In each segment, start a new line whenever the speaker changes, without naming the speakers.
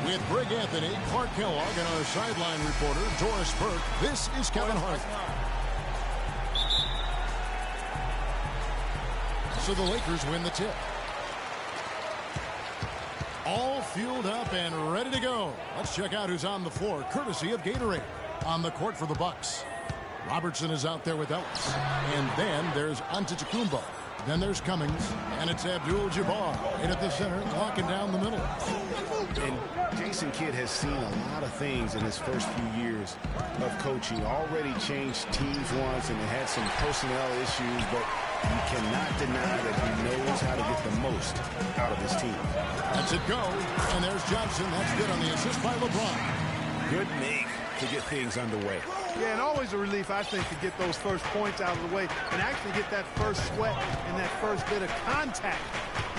With Greg Anthony, Clark Kellogg, and our sideline reporter, Doris Burke, this is Kevin Hart. So the Lakers win the tip. All fueled up and ready to go. Let's check out who's on the floor, courtesy of Gatorade. On the court for the Bucks, Robertson is out there with Ellis. And then there's Antetokounmpo. Then there's Cummings, and it's Abdul-Jabbar in at the center, locking down the middle.
And Jason Kidd has seen a lot of things in his first few years of coaching. Already changed teams once, and they had some personnel issues, but you cannot deny that he knows how to get the most out of his team.
That's it go, and there's Johnson. That's good on the assist by LeBron.
Good make to get things underway.
Yeah, and always a relief, I think, to get those first points out of the way and actually get that first sweat and that first bit of contact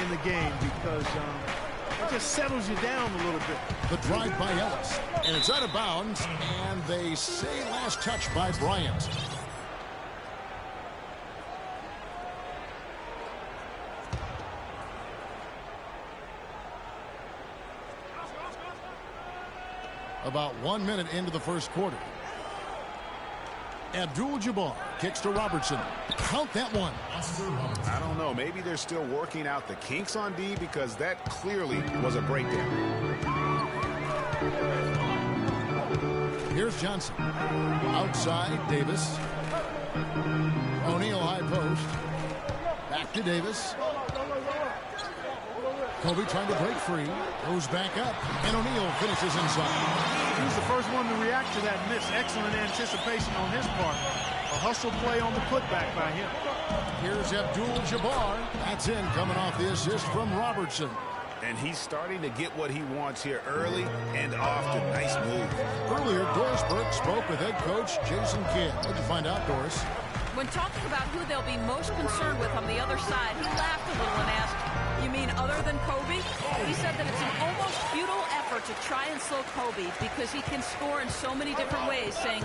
in the game, because it just settles you down a little bit.
The drive by Ellis, and it's out of bounds, and they say last touch by Bryant. About 1 minute into the first quarter. Abdul-Jabbar kicks to Robertson. Count that one.
I don't know. Maybe they're still working out the kinks on D, because that clearly was a breakdown.
Here's Johnson. Outside, Davis. O'Neal high post. Back to Davis. Kobe trying to break free. Goes back up. And O'Neal finishes inside.
He was the first one to react to that miss. Excellent anticipation on his part. A hustle play on the putback by him.
Here's Abdul-Jabbar. That's in, coming off the assist from Robertson.
And he's starting to get what he wants here early and often. Nice move.
Earlier, Doris Burke spoke with head coach Jason Kidd. What'd you find out, Doris?
When talking about who they'll be most concerned with on the other side, he laughed a little and asked, "You mean other than Kobe?" He said that it's an almost futile effort to try and slow Kobe because he can score in so many different ways, saying,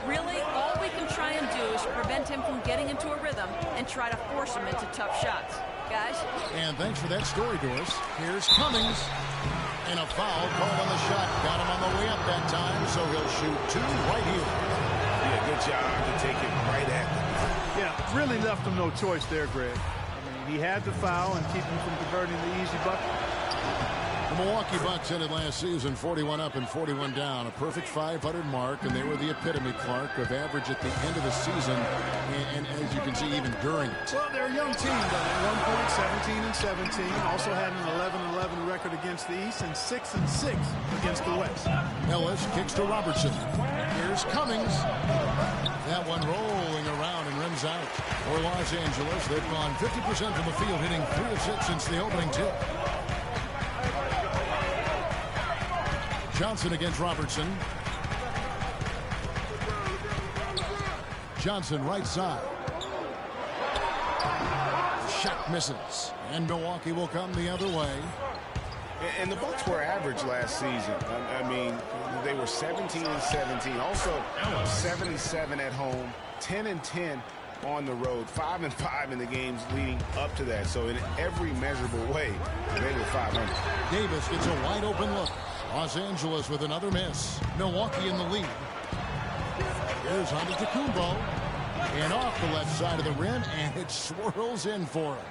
really, all we can try and do is prevent him from getting into a rhythm and try to force him into tough shots. Guys?
And thanks for that story, Doris. Here's Cummings. And a foul called on the shot. Got him on the way up that time, so he'll shoot two right here.
Yeah, good job to take it right at them.
Yeah, really left him no choice there, Greg. I mean, he had to foul and keep him from converting the easy bucket.
The Milwaukee Bucks ended last season 41 up and 41 down, a perfect 500 mark, and they were the epitome, Clark, of average at the end of the season, and as you can see, even during it.
Well, they're a young team, but at one point 17-17, also had an 11-11 record against the East and 6-6 against the West.
Ellis kicks to Robertson. Here's Cummings. That one rolling around and rims out. For Los Angeles, they've gone 50% from the field, hitting 3 of 6 since the opening tip. Johnson against Robertson. Johnson right side. Shot misses. And Milwaukee will come the other way.
And the Bucks were average last season. I mean, they were 17-17. Also 77 at home, 10-10 on the road, 5-5 in the games leading up to that. So in every measurable way, they were 500.
Davis gets a wide open look. Los Angeles with another miss. Milwaukee in the lead. Here's Antetokounmpo. And off the left side of the rim, and it swirls in for him.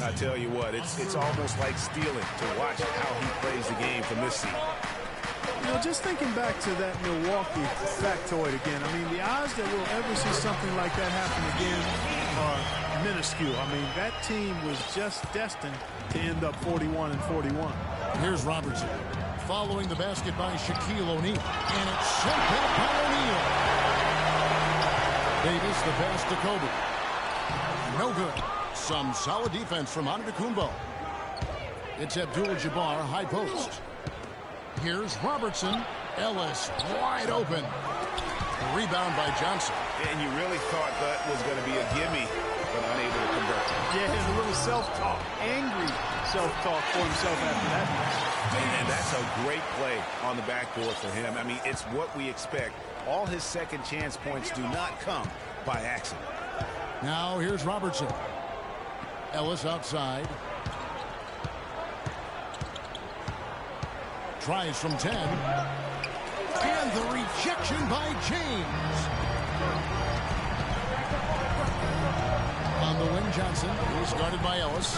I tell you what, it's almost like stealing to watch how he plays the game from this seat.
You know, just thinking back to that Milwaukee factoid again, I mean, the odds that we'll ever see something like that happen again are minuscule. I mean, that team was just destined to end up 41-41.
Here's Robertson. Following the basket by Shaquille O'Neal. And it's sent back by O'Neal. Davis, the pass to Kobe. No good. Some solid defense from Antetokounmpo. It's Abdul-Jabbar, high post. Here's Robertson. Ellis wide open. Rebound by Johnson.
And you really thought that was going to be a gimme, but unable to convert.
Yeah, a little self-talk, angry self-talk for himself after that.
And that's a great play on the backboard for him. I mean, it's what we expect. All his second chance points do not come by accident.
Now here's Robertson. Ellis outside. Tries from 10. And the rejection by James. On the wing, Johnson. He's guarded by Ellis.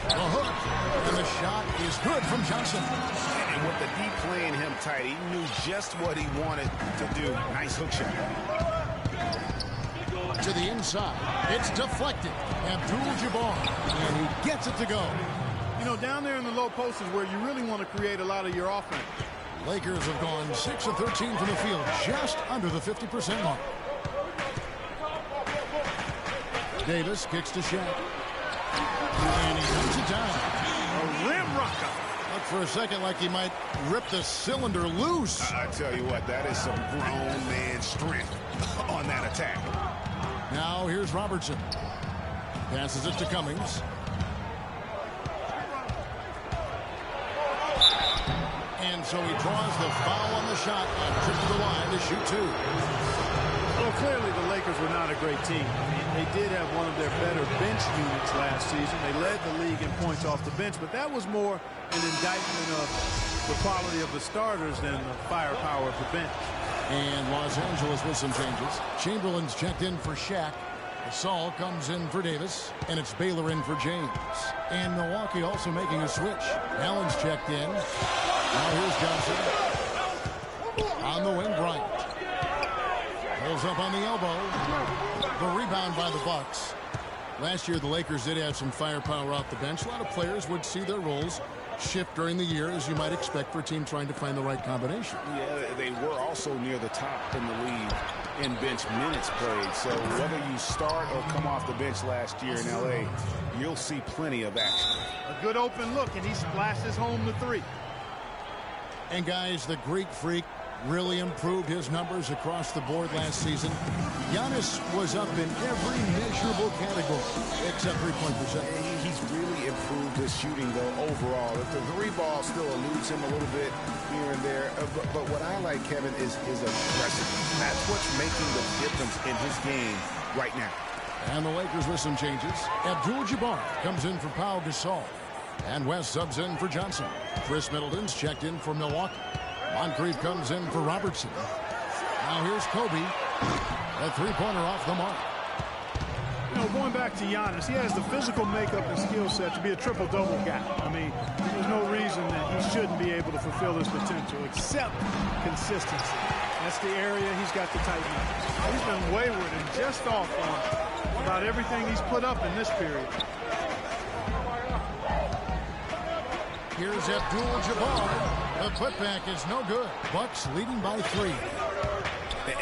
The hook. And the shot is good from Johnson.
And with the deep playing him tight, he knew just what he wanted to do. Nice hook shot.
To the inside. It's deflected. Abdul-Jabbar. And he gets it to go.
You know, down there in the low post is where you really want to create a lot of your offense.
Lakers have gone 6 of 13 from the field, just under the 50% mark. Davis kicks to Shaq. And he comes it down.
A rim rocker.
Looked for a second like he might rip the cylinder loose.
I tell you what, that is some grown man strength on that attack.
Now here's Robertson. Passes it to Cummings. And so he draws the foul on the shot and trip to the line to shoot two.
Well, clearly the Lakers were not a great team. I mean, they did have one of their better bench units last season. They led the league in points off the bench, but that was more an indictment of the quality of the starters than the firepower of the bench.
And Los Angeles with some changes. Chamberlain's checked in for Shaq. Gasol comes in for Davis, and it's Baylor in for James. And Milwaukee also making a switch. Allen's checked in. Now here's Johnson. On the wing, Bryant. Pulls up on the elbow. The rebound by the Bucks. Last year, the Lakers did have some firepower off the bench. A lot of players would see their roles shift during the year, as you might expect for a team trying to find the right combination.
Yeah, they were also near the top in the league in bench minutes played. So whether you start or come off the bench last year in L.A., you'll see plenty of action.
A good open look, and he splashes home the three.
And guys, the Greek Freak really improved his numbers across the board last season. Giannis was up in every measurable category except three-point percentage.
He's really improved his shooting, though, overall. If the three ball still eludes him a little bit here and there. But what I like, Kevin, is his aggressiveness. That's what's making the difference in his game right now.
And the Lakers with some changes. Abdul-Jabbar comes in for Pau Gasol. And West subs in for Johnson. Chris Middleton's checked in for Milwaukee. Moncrief comes in for Robertson. Now here's Kobe. A three-pointer off the mark.
You know, going back to Giannis, he has the physical makeup and skill set to be a triple-double guy. I mean, there's no reason that he shouldn't be able to fulfill his potential, except consistency. That's the area he's got to tighten up. He's been wayward and just off on about everything he's put up in this period.
Here's Abdul-Jabbar. The putback is no good. Bucks leading by 3.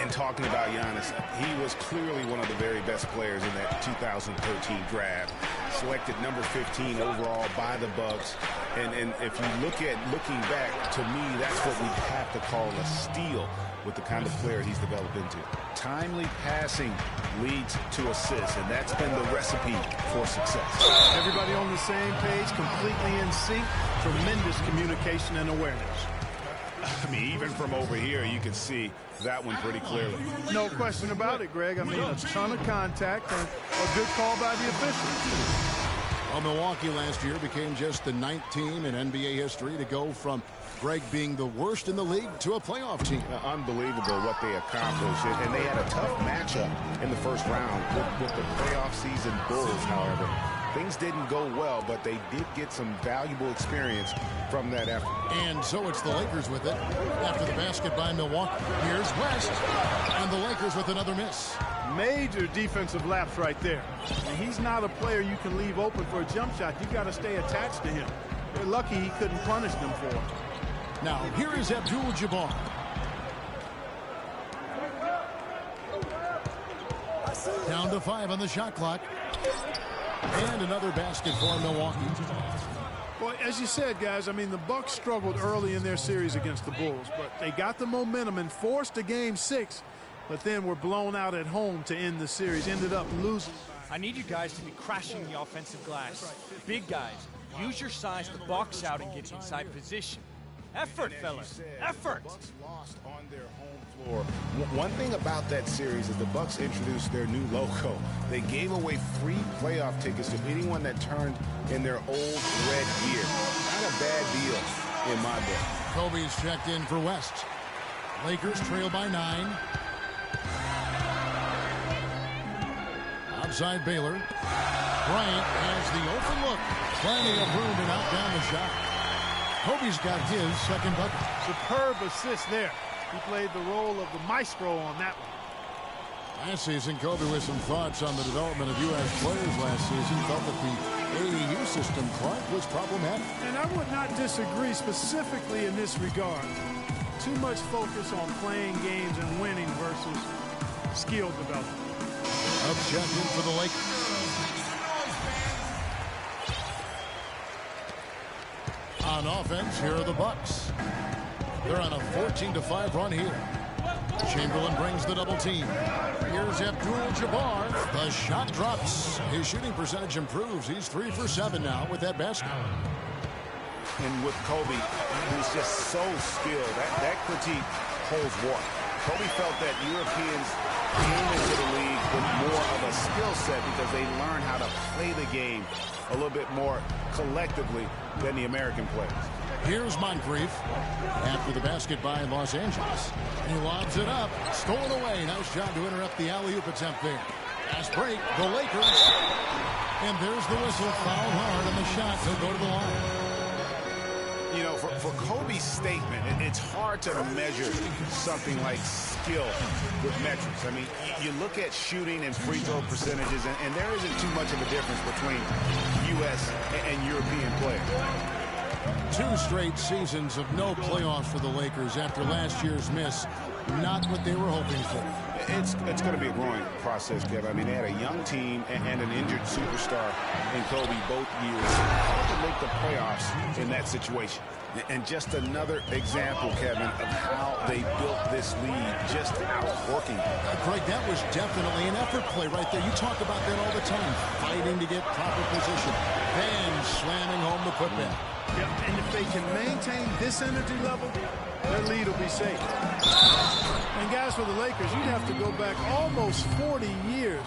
And talking about Giannis, he was clearly one of the very best players in that 2013 draft. Selected number 15 overall by the Bucks. And if you looking back, to me, that's what we have to call a steal with the kind of player he's developed into. Timely passing leads to assists, and that's been the recipe for success.
Everybody on the same page, completely in sync, tremendous communication and awareness.
I mean, even from over here, you can see that one pretty clearly.
No question about it, Greg. I mean, a ton of contact and a good call by the officials.
Well, Milwaukee last year became just the 9th team in NBA history to go from Greg being the worst in the league to a playoff team.
Unbelievable what they accomplished. And they had a tough matchup in the first round with the playoff season Bulls, however. Things didn't go well, but they did get some valuable experience from that effort.
And so it's the Lakers with it after the basket by Milwaukee. Here's West, and the Lakers with another miss.
Major defensive lapse right there. And he's not a player you can leave open for a jump shot. You got to stay attached to him. They're lucky he couldn't punish them for it.
Now, here is Abdul-Jabbar. Down to 5 on the shot clock. And another basket for Milwaukee.
Well, as you said, guys, I mean, the Bucks struggled early in their series against the Bulls, but they got the momentum and forced a Game 6, but then were blown out at home to end the series, ended up losing.
I need you guys to be crashing the offensive glass. Big guys, use your size to box out and get inside position. Effort, fellas. Effort.
Bucks lost on their home floor. One thing about that series is the Bucks introduced their new logo. They gave away free playoff tickets to anyone that turned in their old red gear. Kind of a bad deal in my book.
Kobe's checked in for West. Lakers trail by 9. Outside Baylor. Bryant has the open look. Plenty of room to knock down the shot. Kobe's got his second bucket.
Superb assist there. He played the role of the maestro on that one.
Last season, Kobe with some thoughts on the development of U.S. players last season. Felt that the AAU system, Clark, was problematic.
And I would not disagree specifically in this regard. Too much focus on playing games and winning versus skill development.
Up check-in for the Lakers. On offense, here are the Bucks. They're on a 14-5 run here. Chamberlain brings the double team. Here's Abdul-Jabbar. The shot drops. His shooting percentage improves. He's 3 for 7 now with that basket.
And with Kobe, who's just so skilled, that critique holds water. Kobe felt that Europeans came into the league with more of a skill set because they learned how to play the game a little bit more collectively than the American players.
Here's Moncrief after the basket by Los Angeles. He lobs it up. Stolen away. Nice job to interrupt the alley-oop attempt there. Fast break. The Lakers. And there's the whistle. Foul hard on the shot. He'll go to the line.
You know, for Kobe's statement, it's hard to measure something like skill with metrics. I mean, you look at shooting and free throw percentages, and there isn't too much of a difference between U.S. and European players.
2 straight seasons of no playoffs for the Lakers after last year's miss. Not what they were hoping for.
It's going to be a growing process, Kevin. I mean, they had a young team and an injured superstar in Kobe both years. Hard to make the playoffs in that situation. And just another example, Kevin, of how they built this lead, just outworking.
Greg, that was definitely an effort play right there. You talk about that all the time. Fighting to get proper position. Then slamming home the putback.
Yep, and if they can maintain this energy level, their lead will be safe. And guys, for the Lakers, you'd have to go back almost 40 years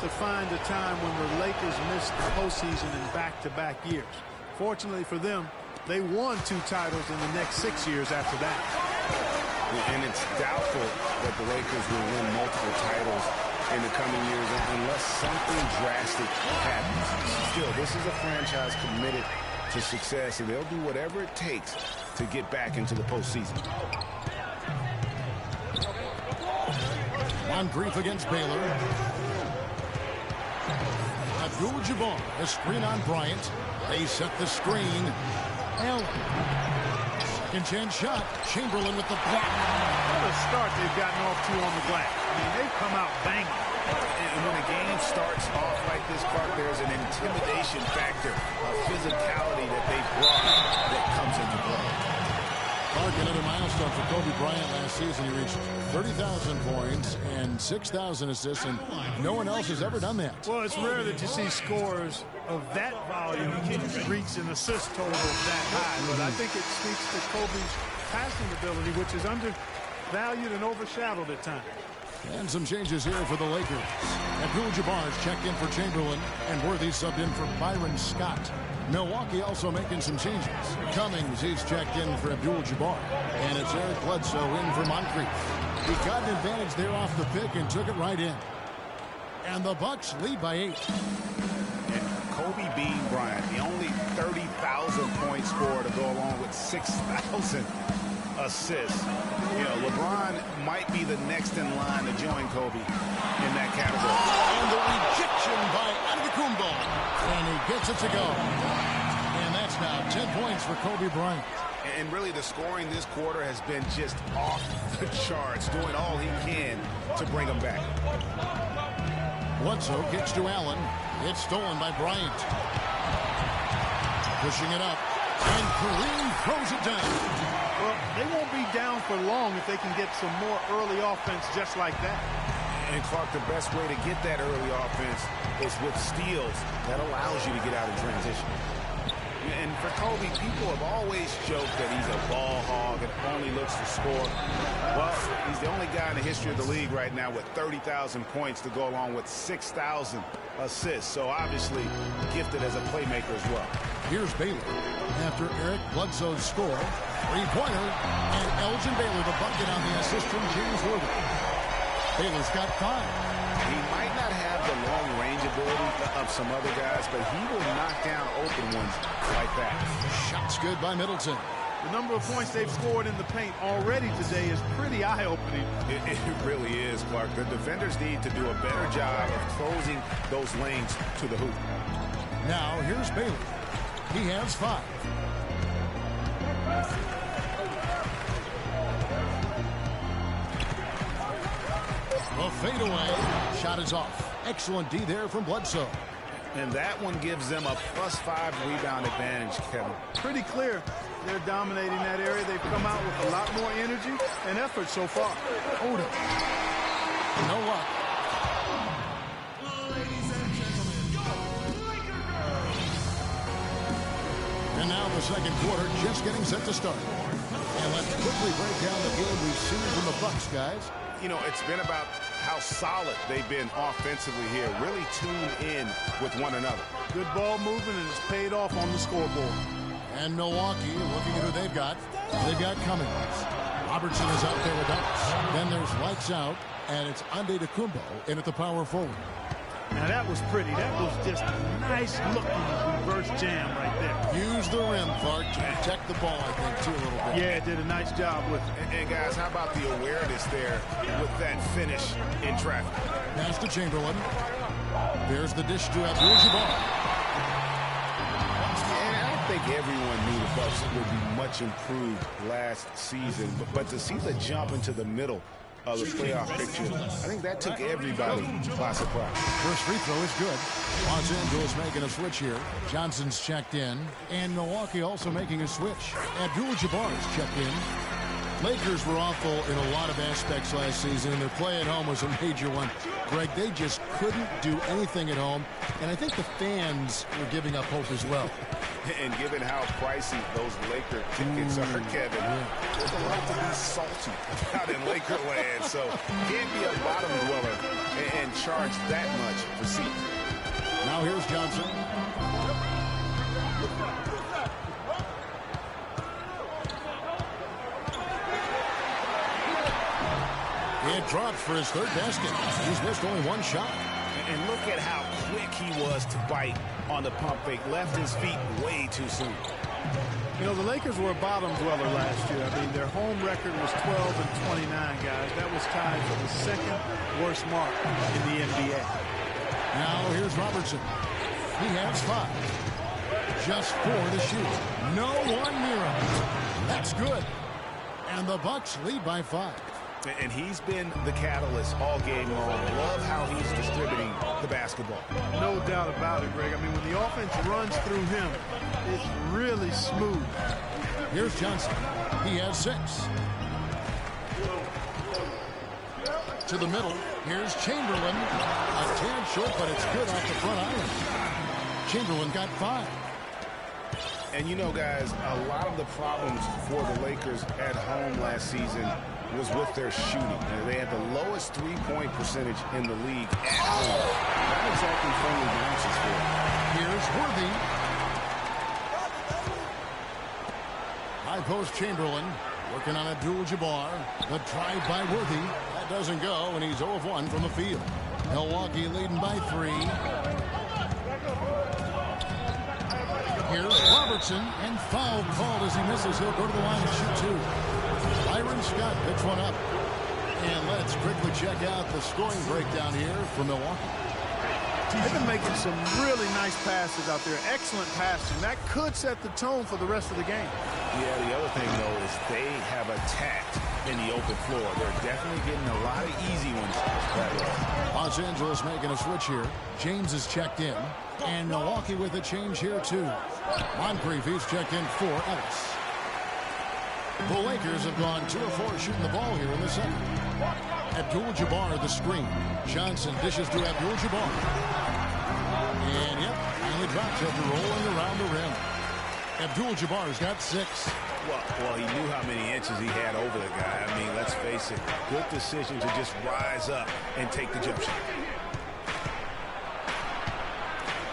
to find a time when the Lakers missed the postseason in back-to-back years. Fortunately for them, they won 2 titles in the next 6 years after that.
And it's doubtful that the Lakers will win multiple titles in the coming years unless something drastic happens. Still, this is a franchise committed to success, and they'll do whatever it takes to get back into the postseason.
Moncrief against Baylor. Abdul-Jabbar, a screen on Bryant. They set the screen. Allen. Second chance shot. Chamberlain with the block.
What a start they've gotten off to on the glass. I mean, they've come out banging.
And when a game starts off like this, Clark, there's an intimidation factor, a physicality that they brought that comes into play.
Clark, another milestone for Kobe Bryant last season. He reached 30,000 points and 6,000 assists, and no one else has ever done that.
Well, it's rare that you see scores of that volume reach an assist total that high, but I think it speaks to Kobe's passing ability, which is undervalued and overshadowed at times.
And some changes here for the Lakers. Abdul-Jabbar's checked in for Chamberlain, and Worthy subbed in for Byron Scott. Milwaukee also making some changes. Cummings is checked in for Abdul-Jabbar, and it's Eric Bledsoe in for Moncrief. He got an advantage there off the pick and took it right in. And the Bucks lead by 8.
And Kobe beating Bryant, the only 30,000 point scorer to go along with 6,000 assists. You know, LeBron might be the next in line to join Kobe in that category.
And the rejection by Antetokounmpo. And he gets it to go. And that's now 10 points for Kobe Bryant.
And really the scoring this quarter has been just off the charts, doing all he can to bring them back.
Bledsoe kicks to Allen. It's stolen by Bryant. Pushing it up. And Kareem throws it down.
Well, they won't be down for long if they can get some more early offense just like that.
And Clark, the best way to get that early offense is with steals that allows you to get out in transition. And for Kobe, people have always joked that he's a ball hog and only looks to score. Well, he's the only guy in the history of the league right now with 30,000 points to go along with 6,000 assists. So obviously gifted as a playmaker as well.
Here's Baylor. After Eric Bledsoe's score, three-pointer, and Elgin Baylor the bucket on the assist from James Worthy. Baylor's got 5.
He might not have the long-range ability of some other guys, but he will knock down open ones like that.
Shots good by Middleton.
The number of points they've scored in the paint already today is pretty eye-opening.
It really is, Clark. The defenders need to do a better job of closing those lanes to the hoop.
Now here's Baylor. He has 5. The fadeaway shot is off. Excellent D there from Bledsoe.
And that one gives them a +5 rebound advantage, Kevin.
Pretty clear. They're dominating that area. They've come out with a lot more energy and effort so far.
Oda. No luck. And now the second quarter just getting set to start. And let's quickly break down the game we've seen from the Bucks, guys.
You know, it's been about how solid they've been offensively here, really tuned in with one another.
Good ball movement, and it's paid off on the scoreboard.
And Milwaukee, looking at who they've got Cummings. Robertson is out there with us. Then there's lights out, and it's Antetokounmpo in at the power forward.
Now that was pretty. That was just a nice looking reverse jam right there.
Use the rim, Clark, to protect the ball, I think, too, a little bit.
Yeah, did a nice job with it.
And guys, how about the awareness there with that finish in traffic?
Pass to Chamberlain. There's the dish to Abdul-Jabbar.
And I think everyone knew the Bucks would be much improved last season, but to see the jump into the middle of the playoff picture, I think that took everybody by surprise.
First free throw is good. Los Angeles making a switch here. Johnson's checked in, and Milwaukee also making a switch. Abdul-Jabbar is checked in. Lakers were awful in a lot of aspects last season, and their play at home was a major one. Greg, they just couldn't do anything at home, and I think the fans were giving up hope as well.
And given how pricey those Laker tickets are, Kevin, there's a lot to be salty out in Laker land, so can't be a bottom dweller and charge that much for seats.
Now here's Johnson. It dropped for his third basket. He's missed only one shot.
And look at how quick he was to bite on the pump fake. Left his feet way too soon.
You know, the Lakers were a bottom dweller last year. I mean, their home record was 12-29, guys. That was tied for the second worst mark in the NBA.
Now here's Robertson. He has 5. Just 4 to shoot. No one near him. That's good. And the Bucks lead by 5.
And he's been the catalyst all game long. Love how he's distributing the basketball.
No doubt about it, Greg. I mean, when the offense runs through him, it's really smooth.
Here's Johnson. He has 6. To the middle. Here's Chamberlain. A tad short, but it's good off the front iron. Chamberlain got 5.
And you know, guys, a lot of the problems for the Lakers at home last season was with their shooting. They had the lowest three-point percentage in the league at home. Not exactly friendly bounces for them.
Here's Worthy. High post Chamberlain working on Abdul-Jabbar. The drive by Worthy. That doesn't go, and he's 0 of 1 from the field. Milwaukee leading by 3. Here's Robertson, and foul called as he misses. He'll go to the line and shoot 2. Byron Scott picks one up. And let's quickly check out the scoring breakdown here for Milwaukee.
They've been making some really nice passes out there. Excellent passing. That could set the tone for the rest of the game.
Yeah, the other thing, though, is they have attacked in the open floor. They're definitely getting a lot of easy ones that way.
Los Angeles making a switch here. James is checked in. And Milwaukee with a change here, too. Moncrief, he's checked in for Ellis. The Lakers have gone 2 of 4 shooting the ball here in the second. Abdul-Jabbar the screen. Johnson dishes to Abdul-Jabbar. And yep, finally drops after rolling around the rim. Abdul-Jabbar's got 6.
Well, he knew how many inches he had over the guy. I mean, let's face it, good decision to just rise up and take the jump shot.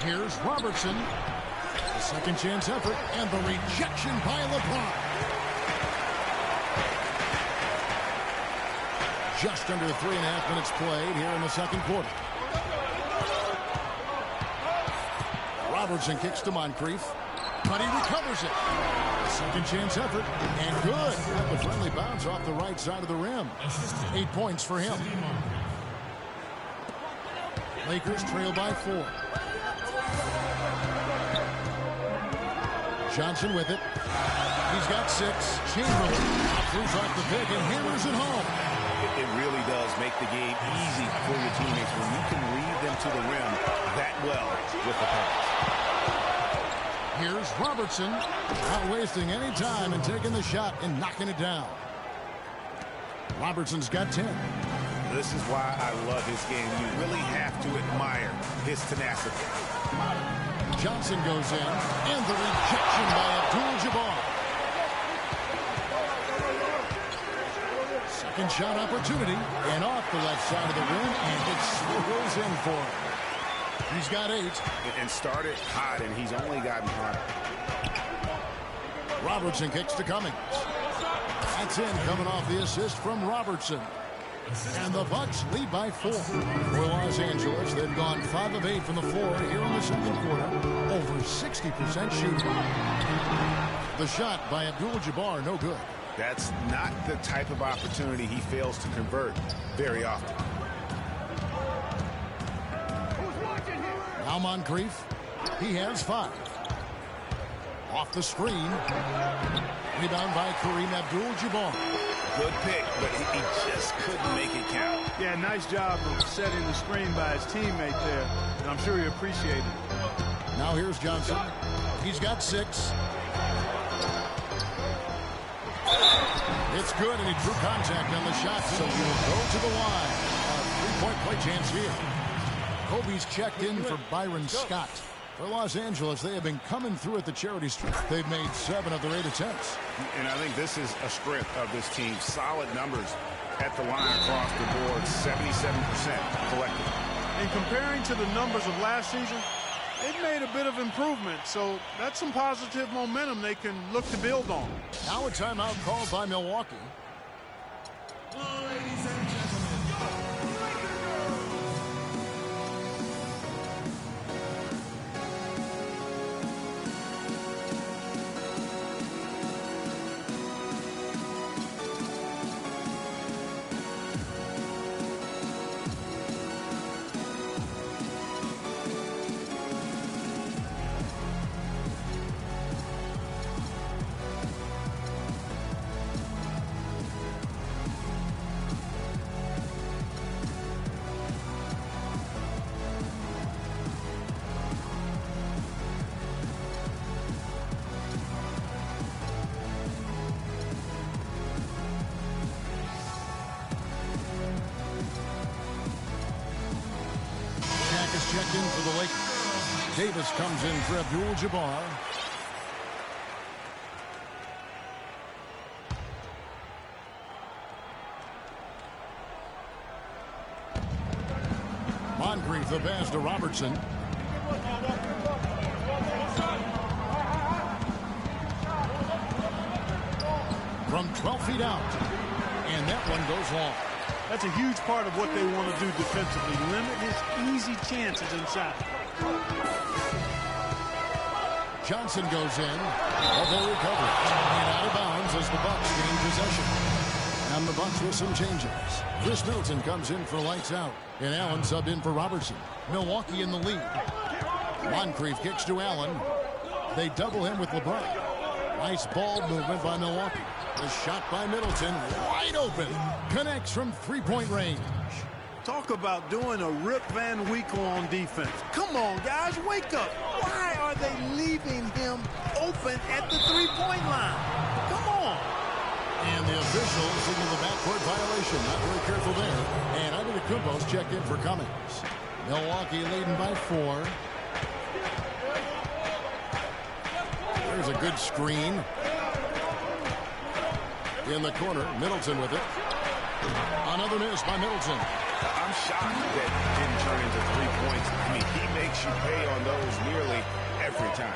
Here's Robertson. The Second chance effort, and the rejection by LeBron. Just under 3.5 minutes played here in the second quarter. Robertson kicks to Moncrief, but he recovers it. Second chance effort, and good. Got the friendly bounce off the right side of the rim. 8 points for him. Lakers trail by 4. Johnson with it. He's got 6. Chamberlain throws off the pick and hammers it home.
It really does make the game easy for your teammates when you can lead them to the rim that well with the pass.
Here's Robertson, not wasting any time and taking the shot and knocking it down. Robertson's got 10.
This is why I love his game. You really have to admire his tenacity.
Johnson goes in, and the rejection by Abdul-Jabbar. Second shot opportunity, and off the left side of the rim, and it swirls in for him. He's got 8.
And started hot, and he's only gotten hot.
Robertson kicks to Cummings. That's in, coming off the assist from Robertson. And the Bucks lead by 4. For Los Angeles, they've gone 5 of 8 from the floor here in the second quarter. Over 60% shooting. The shot by Abdul-Jabbar, no good.
That's not the type of opportunity he fails to convert very often.
Now Moncrief, he has 5. Off the screen. Rebound by Kareem Abdul-Jabbar.
Good pick, but he just couldn't make it count.
Yeah, nice job of setting the screen by his teammate there, and I'm sure he appreciated it.
Now here's Johnson. He's got 6. It's good, and he drew contact on the shot, so he'll go to the line. A 3-point play chance here. Kobe's checked in for Byron Scott. For Los Angeles, they have been coming through at the charity stripe. They've made 7 of their 8 attempts.
And I think this is a strength of this team. Solid numbers at the line across the board, 77% collectively.
And comparing to the numbers of last season, they've made a bit of improvement, so that's some positive momentum they can look to build on.
Now a timeout called by Milwaukee.
Ladies and gentlemen.
Checked in for the Lakers. Davis comes in for Abdul-Jabbar. Moncrief the pass to Robertson. From 12 feet out. And that one goes long.
That's a huge part of what they want to do defensively. Limit his easy chances inside.
Johnson goes in. Elbow recovery. And out of bounds as the Bucks gain possession. And the Bucks with some changes. Chris Middleton comes in for lights out. And Allen subbed in for Robertson. Milwaukee in the lead. Moncrief kicks to Allen. They double him with LeBron. Nice ball movement by Milwaukee. The shot by Middleton, wide open. Connects from 3-point range.
Talk about doing a Rip Van Winkle on defense. Come on, guys, wake up. Why are they leaving him open at the 3-point line? Come on.
And the official signaled the backcourt violation. Not very careful there. And Antetokounmpo's checked in for Cummings. Milwaukee leading by 4. There's a good screen. In the corner, Middleton with it. Another miss by Middleton.
I'm shocked that it didn't turn into 3 points. I mean, he makes you pay on those nearly every time.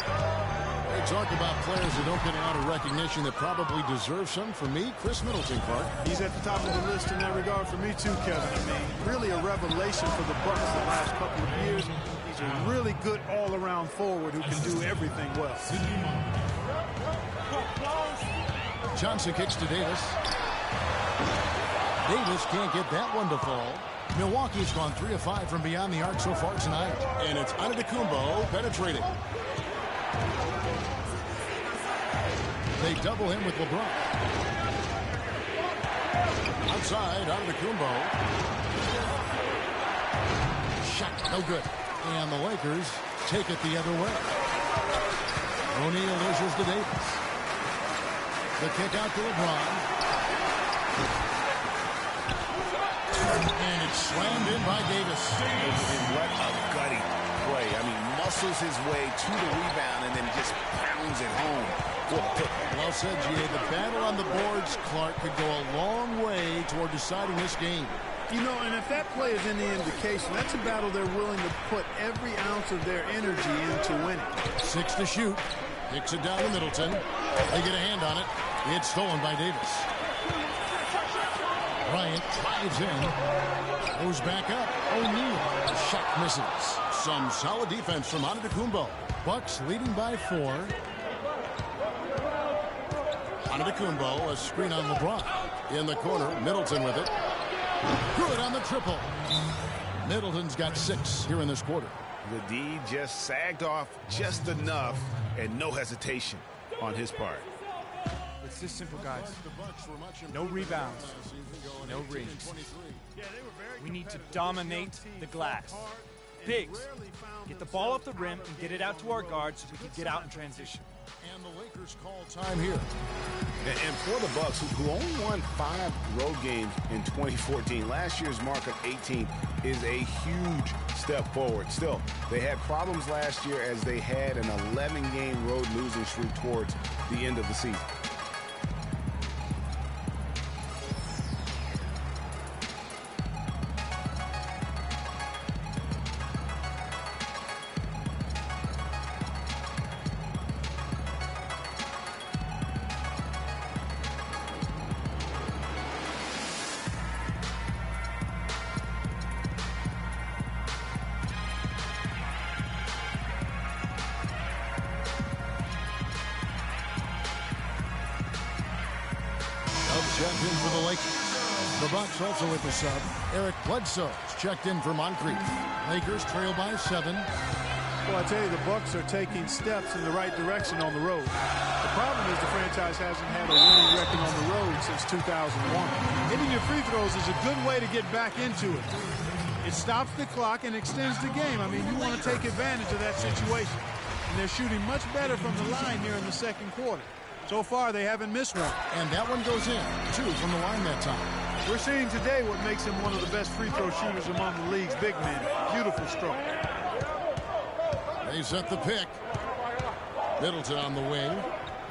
They talk about players that don't get a lot of recognition that probably deserve some. For me, Chris Middleton, Clark.
He's at the top of the list in that regard for me too, Kevin. I mean, really a revelation for the Bucks the last couple of years. He's a really good all-around forward who can do everything well.
Johnson kicks to Davis. Davis can't get that one to fall. Milwaukee's gone 3 of 5 from beyond the arc so far tonight. And it's Antetokounmpo penetrating. They double him with LeBron. Outside, Antetokounmpo. Shot, no good. And the Lakers take it the other way. O'Neal dishes to Davis. The kick out to LeBron. And it's slammed in by Davis.
What a gutty play. I mean, muscles his way to the rebound and then just pounds it home.
Well said, G.A. The battle on the boards, Clark, could go a long way toward deciding this game.
You know, and if that play is any indication, that's a battle they're willing to put every ounce of their energy into winning.
6 to shoot. Kicks it down to Middleton. They get a hand on it. It's stolen by Davis. Bryant drives in. Goes back up. O'Neal. Shot misses. Some solid defense from Antetokounmpo. Bucks leading by 4. Antetokounmpo, a screen on LeBron. In the corner, Middleton with it. Good on the triple. Middleton's got 6 here in this quarter.
The D just sagged off just enough and no hesitation on his part.
It's this simple, guys. No rebounds. No rings. We need to dominate the glass. Bigs, get the ball up the rim and get it out to our guards so we can get out in transition.
And the Lakers call time here.
And for the Bucks, who only won 5 road games in 2014, last year's mark of 18 is a huge step forward. Still, they had problems last year as they had an 11-game road losing streak towards the end of the season.
Checked in for the Lakers. The Bucks also with the sub. Eric Bledsoe checked in for Moncrief. Lakers trail by 7.
Well, I tell you, the Bucks are taking steps in the right direction on the road. The problem is the franchise hasn't had a winning record on the road since 2001. Hitting your free throws is a good way to get back into it. It stops the clock and extends the game. I mean, you want to take advantage of that situation. And they're shooting much better from the line here in the second quarter. So far, they haven't missed one.
And that one goes in. 2 from the line that time.
We're seeing today what makes him one of the best free throw shooters among the league's big men. Beautiful stroke.
They set the pick. Middleton on the wing.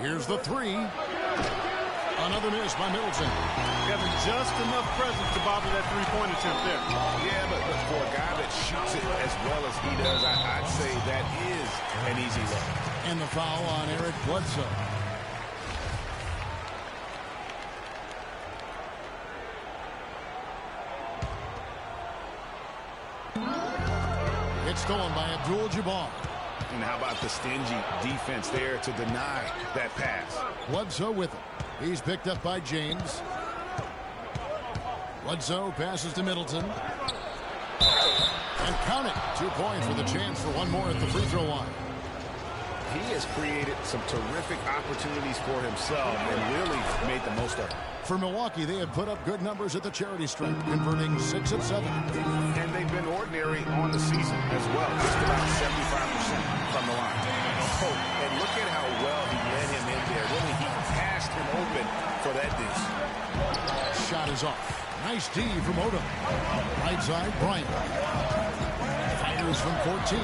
Here's the 3. Another miss by Middleton.
Kevin, just enough presence to bother that three-point attempt there.
Yeah, but for a guy that shoots it as well as he does, I'd say that is an easy look.
And the foul on Eric Bledsoe. It's stolen by Abdul-Jabbar.
And how about the stingy defense there to deny that pass?
Bledsoe with it. He's picked up by James. Bledsoe passes to Middleton. And count it. 2 points with a chance for one more at the free throw line.
He has created some terrific opportunities for himself and really made the most of it.
For Milwaukee, they have put up good numbers at the charity stripe, converting 6 of 7.
And they've been ordinary on the season as well, just about 75% from the line. Oh, and look at how well he led him in there. Really, he passed him open for that deuce.
Shot is off. Nice D from Odom. Right side, Bryant. Fighters from 14.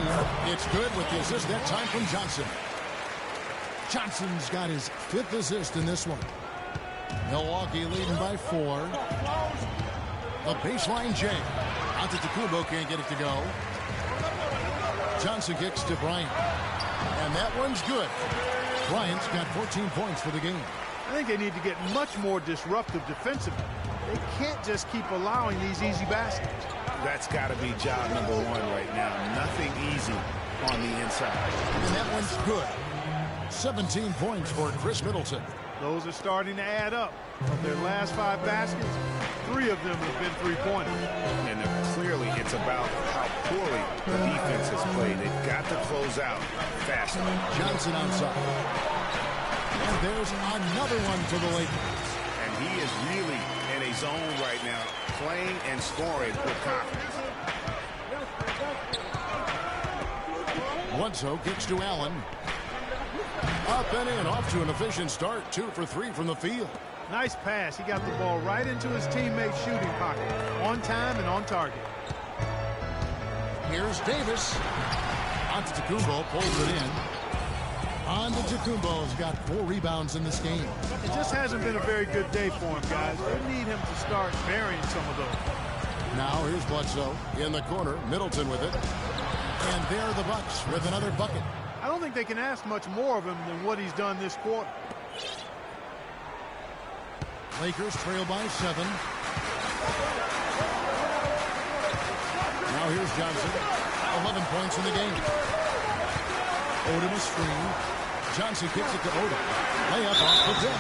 It's good with the assist that time from Johnson. Johnson's got his 5th assist in this one. Milwaukee leading by 4. The baseline J. Antetokounmpo can't get it to go. Johnson kicks to Bryant. And that one's good. Bryant's got 14 points for the game.
I think they need to get much more disruptive defensively. They can't just keep allowing these easy baskets.
That's got to be job number one right now. Nothing easy on the inside.
And that one's good. 17 points for Chris Middleton.
Those are starting to add up. Of their last 5 baskets, 3 of them have been three-pointers.
And clearly it's about how poorly the defense has played. They've got to close out faster.
Johnson outside. And there's another one for the Lakers.
And he is really in a zone right now, playing and scoring with confidence.
Bledsoe kicks to Allen. Up and in, off to an efficient start. 2 for 3 from the field.
Nice pass. He got the ball right into his teammate's shooting pocket. On time and on target.
Here's Davis. Antetokounmpo pulls it in. Antetokounmpo's got 4 rebounds in this game.
It just hasn't been a very good day for him, guys. They need him to start burying some of those.
Now here's Bledsoe in the corner. Middleton with it. And there are the Bucks with another bucket.
I don't think they can ask much more of him than what he's done this quarter.
Lakers trail by 7. Now here's Johnson. 11 points in the game. Odom a screen. Johnson kicks it to Odom. Layup off the tip.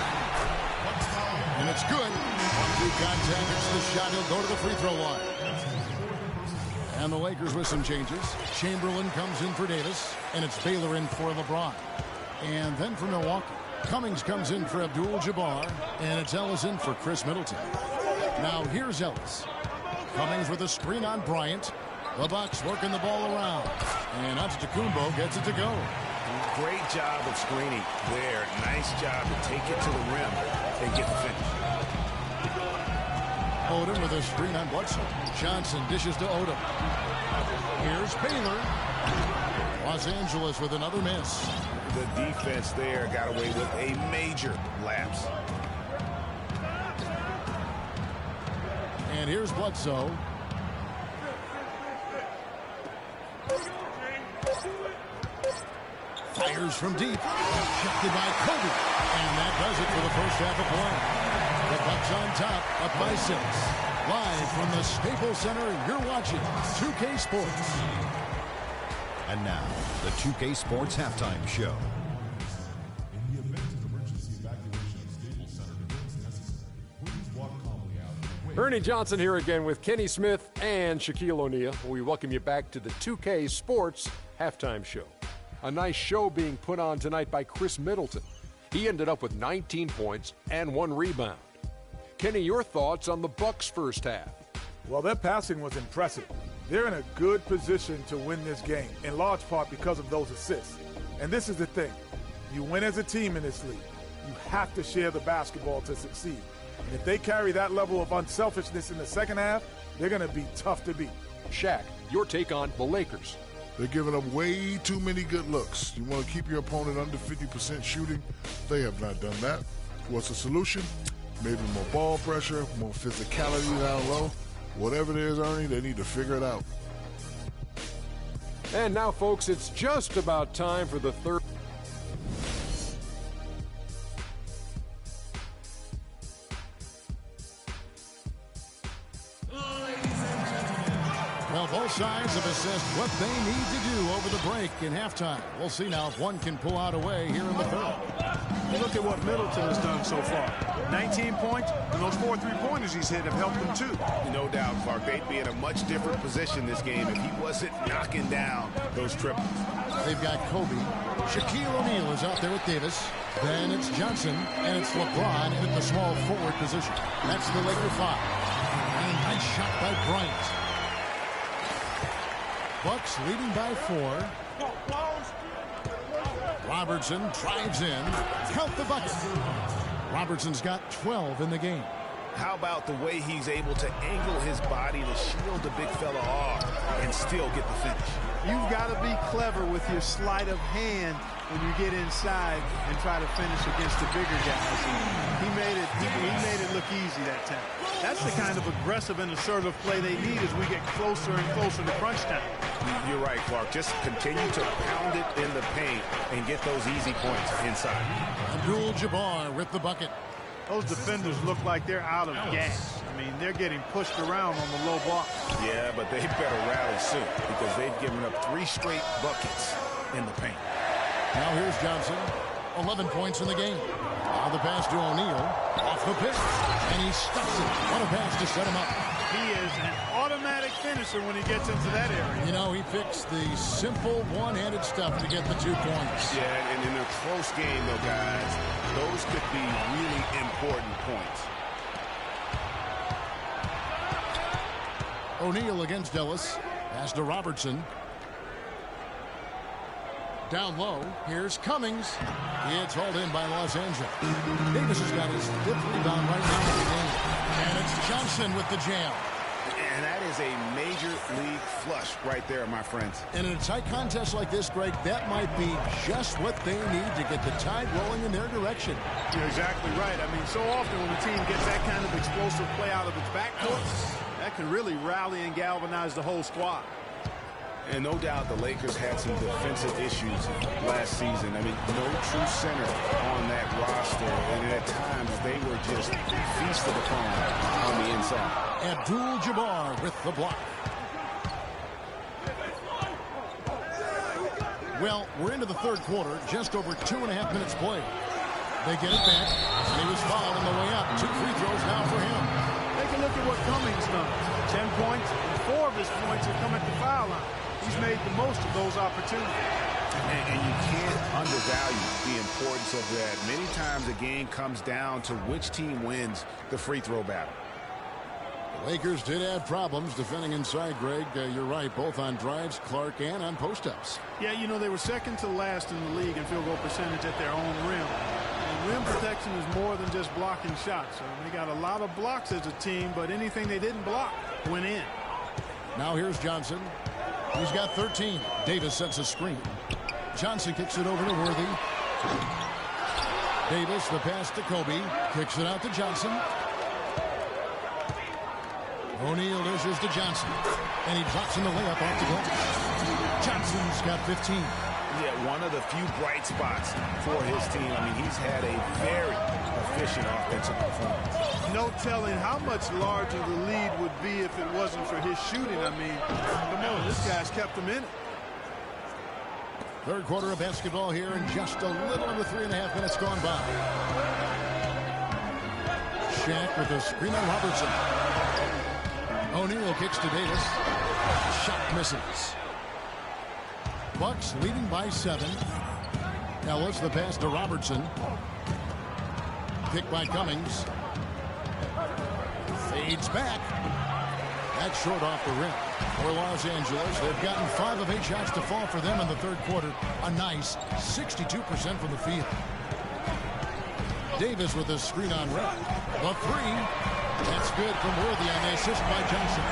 And it's good. 1-2 contact. It's the shot. He'll go to the free throw line. And the Lakers with some changes. Chamberlain comes in for Davis. And it's Baylor in for LeBron. And then for Milwaukee, Cummings comes in for Abdul-Jabbar. And it's Ellis in for Chris Middleton. Now here's Ellis. Cummings with a screen on Bryant. The Bucks working the ball around. And Antetokounmpo gets it to go.
Great job of screening there. Nice job to take it to the rim and get the finish.
Odom with a screen on Bledsoe. Johnson dishes to Odom. Here's Baylor. Los Angeles with another miss.
The defense there got away with a major lapse.
And here's Bledsoe. Fires from deep. Shifted by Kobe. And that does it for the first half of play. The Bucks on top, up by 6. Live from the Staples Center, you're watching 2K Sports.
And now, the 2K Sports Halftime Show.
In the event of emergency evacuation of Staples Center to those necessary, please walk calmly out.
Ernie Johnson here again with Kenny Smith and Shaquille O'Neal. We welcome you back to the 2K Sports Halftime Show. A nice show being put on tonight by Chris Middleton. He ended up with 19 points and 1 rebound. Kenny, your thoughts on the Bucks' first half?
Well, their passing was impressive. They're in a good position to win this game, in large part because of those assists. And this is the thing. You win as a team in this league. You have to share the basketball to succeed. And if they carry that level of unselfishness in the second half, they're going to be tough to beat.
Shaq, your take on the Lakers.
They're giving up way too many good looks. You want to keep your opponent under 50% shooting? They have not done that. What's the solution? Maybe more ball pressure, more physicality down low. Whatever it is, Ernie, they need to figure it out.
And now, folks, it's just about time for the third.
Well, both sides have assessed what they need to do over the break in halftime. We'll see now if one can pull out a way here in the third.
Look at what Middleton has done so far. 19 points, and those 4 3-pointers he's hit have helped him too.
No doubt, Clark. They'd be in a much different position this game if he wasn't knocking down those triples.
They've got Kobe. Shaquille O'Neal is out there with Davis. Then it's Johnson, and it's LeBron in the small forward position. That's the Laker 5. And a nice shot by Bryant. Bucks leading by 4. Robertson drives in. Count the bucket. Robertson's got 12 in the game.
How about the way he's able to angle his body to shield the big fella off and still get the finish?
You've got to be clever with your sleight of hand when you get inside and try to finish against the bigger guys. He made it look easy that time. That's the kind of aggressive and assertive play they need as we get closer and closer to crunch time.
You're right, Clark. Just continue to pound it in the paint and get those easy points inside.
Abdul-Jabbar with the bucket.
Those defenders look like they're out of gas. I mean, they're getting pushed around on the low block.
Yeah, but they better rally soon because they've given up 3 straight buckets in the paint.
Now here's Johnson. 11 points in the game. Now the pass to O'Neal. Off the pick. And he stuffs it. What a pass to set him up.
He is an automatic finisher when he gets into that area.
You know, he picks the simple one-handed stuff to get the 2 points.
Yeah, and in a close game, though, guys, those could be really important points.
O'Neal against Ellis. Pass to Robertson. Down low, here's Cummings. It's hauled in by Los Angeles. Davis has got his 5th rebound right now in the game. And it's Johnson with the jam.
And that is a major league flush right there, my friends.
And in a tight contest like this, Greg, that might be just what they need to get the tide rolling in their direction.
You're exactly right. I mean, so often when the team gets that kind of explosive play out of its backcourt, that can really rally and galvanize the whole squad.
And no doubt the Lakers had some defensive issues last season. I mean, no true center on that roster. And at times, they were just feasted upon on the inside.
Abdul-Jabbar with the block. Well, we're into the 3rd quarter. Just over 2.5 minutes played. They get it back. And he was fouled on the way up. 2 free throws now for him.
Take a look at what Cummings done. 10 points, and 4 of his points have come at the foul line. He's made the most of those opportunities.
And you can't undervalue the importance of that. Many times the game comes down to which team wins the free throw battle.
The Lakers did have problems defending inside, Greg. You're right, both on drives, Clark, and on post-ups.
Yeah, you know, they were second to last in the league in field goal percentage at their own rim. And rim protection is more than just blocking shots. They got a lot of blocks as a team, but anything they didn't block went in.
Now here's Johnson. He's got 13. Davis sets a screen. Johnson kicks it over to Worthy. Davis, the pass to Kobe. Kicks it out to Johnson. O'Neal dishes to Johnson. And he drops in the layup off the glass. Johnson's got 15.
Yeah, one of the few bright spots for his team. I mean, he's had a very efficient offensive performance.
No telling how much larger the lead would be if it wasn't for his shooting. I mean, come on, this guy's kept him in it.
3rd quarter of basketball here, and just a little under 3.5 minutes gone by. Shaq with a screen on Robertson. O'Neal kicks to Davis. Shot misses. Bucks leading by 7. Ellis, the pass to Robertson. Pick by Cummings. Fades back. That's short off the rim. For Los Angeles, they've gotten 5 of 8 shots to fall for them in the 3rd quarter. A nice 62% from the field. Davis with a screen on red. The 3. That's good from Worthy on the assist by Johnson.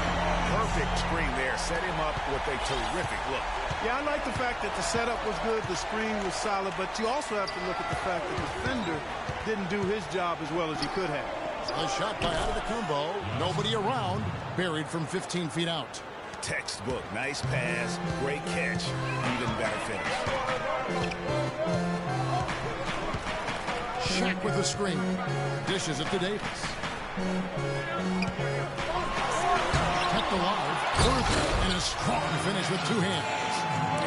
Perfect screen there. Set him up with a terrific look.
Yeah, I like the fact that the setup was good, the screen was solid, but you also have to look at the fact that the defender didn't do his job as well as he could have.
A shot by Antetokounmpo. Nobody around. Buried from 15 feet out.
Textbook. Nice pass. Great catch. Even better finish.
Shaq with a screen. Dishes it to Davis. Kept alive. Worthy. And a strong finish with 2 hands.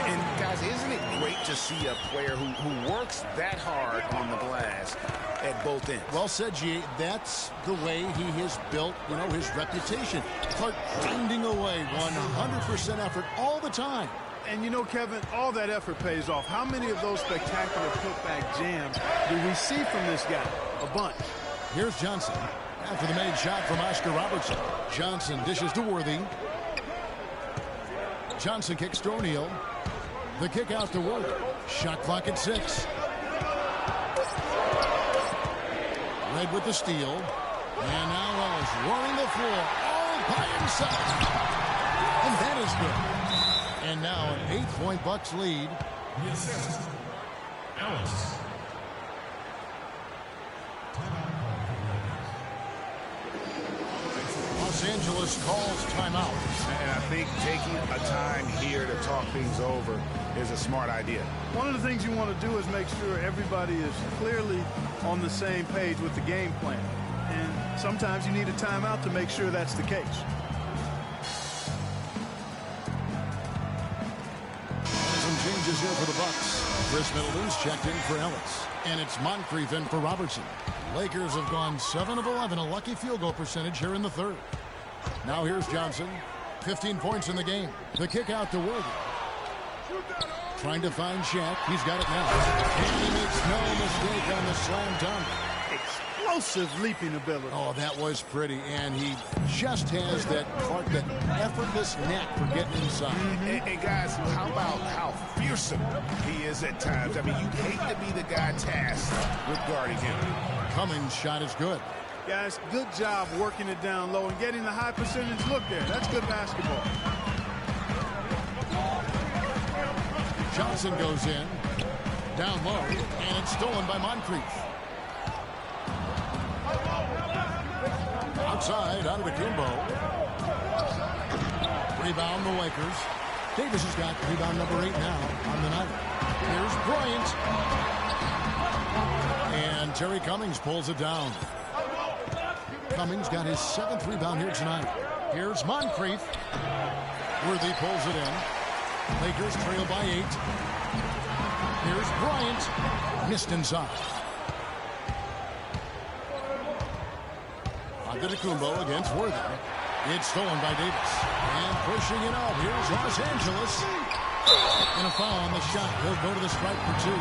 And, guys, isn't it great to see a player who works that hard on the glass at both ends?
Well said, G. That's the way he has built, his reputation. Clark grinding away, 100% effort all the time.
And, Kevin, all that effort pays off. How many of those spectacular putback jams do we see from this guy? A bunch.
Here's Johnson. After the made shot from Oscar Robertson. Johnson dishes to Worthy. Johnson kicks to O'Neal. The kick out to Worthy. Shot clock at 6. Red with the steal. And now Ellis roaring the floor all by himself. And that is good. And now an 8-point Bucks lead.
The assist, Ellis.
Angeles calls timeout.
And I think taking a time here to talk things over is a smart idea.
One of the things you want to do is make sure everybody is clearly on the same page with the game plan. And sometimes you need a timeout to make sure that's the case.
Some changes here for the Bucks. Chris Middleton's checked in for Ellis. And it's Moncrief in for Robertson. Lakers have gone 7 of 11, a lucky field goal percentage here in the third. Now here's Johnson. 15 points in the game. The kick out to Worthy. Trying to find Shaq. He's got it now. And he makes no mistake on the slam dunk.
Explosive leaping ability.
Oh, that was pretty. And he just has that effortless knack for getting inside.
And guys, how about how fearsome he is at times? I mean, you hate to be the guy tasked with guarding him.
Cummings' shot is good.
Guys, good job working it down low and getting the high percentage look there. That's good basketball.
Johnson goes in. Down low. And it's stolen by Moncrief. Outside, out of the Kumbo. Rebound the Lakers. Davis has got rebound number 8 now on the night. Here's Bryant. And Terry Cummings pulls it down. Cummings got his 7th rebound here tonight. Here's Moncrief. Worthy pulls it in. Lakers trail by 8. Here's Bryant. Missed inside. Antetokounmpo against Worthy. It's stolen by Davis. And pushing it out. Here's Los Angeles. And a foul on the shot. He'll go to the stripe for 2.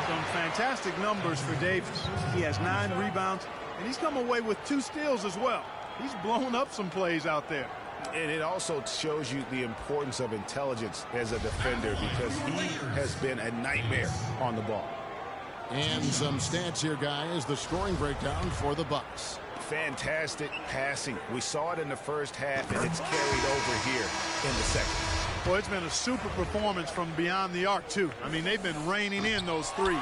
Some fantastic numbers for Davis. He has 9 rebounds, and he's come away with 2 steals as well. He's blown up some plays out there.
And it also shows you the importance of intelligence as a defender because he has been a nightmare on the ball.
And some stats here, guys. The scoring breakdown for the Bucks.
Fantastic passing. We saw it in the first half, and it's carried over here in the second.
Well, it's been a super performance from beyond the arc, too. I mean, they've been raining in those threes.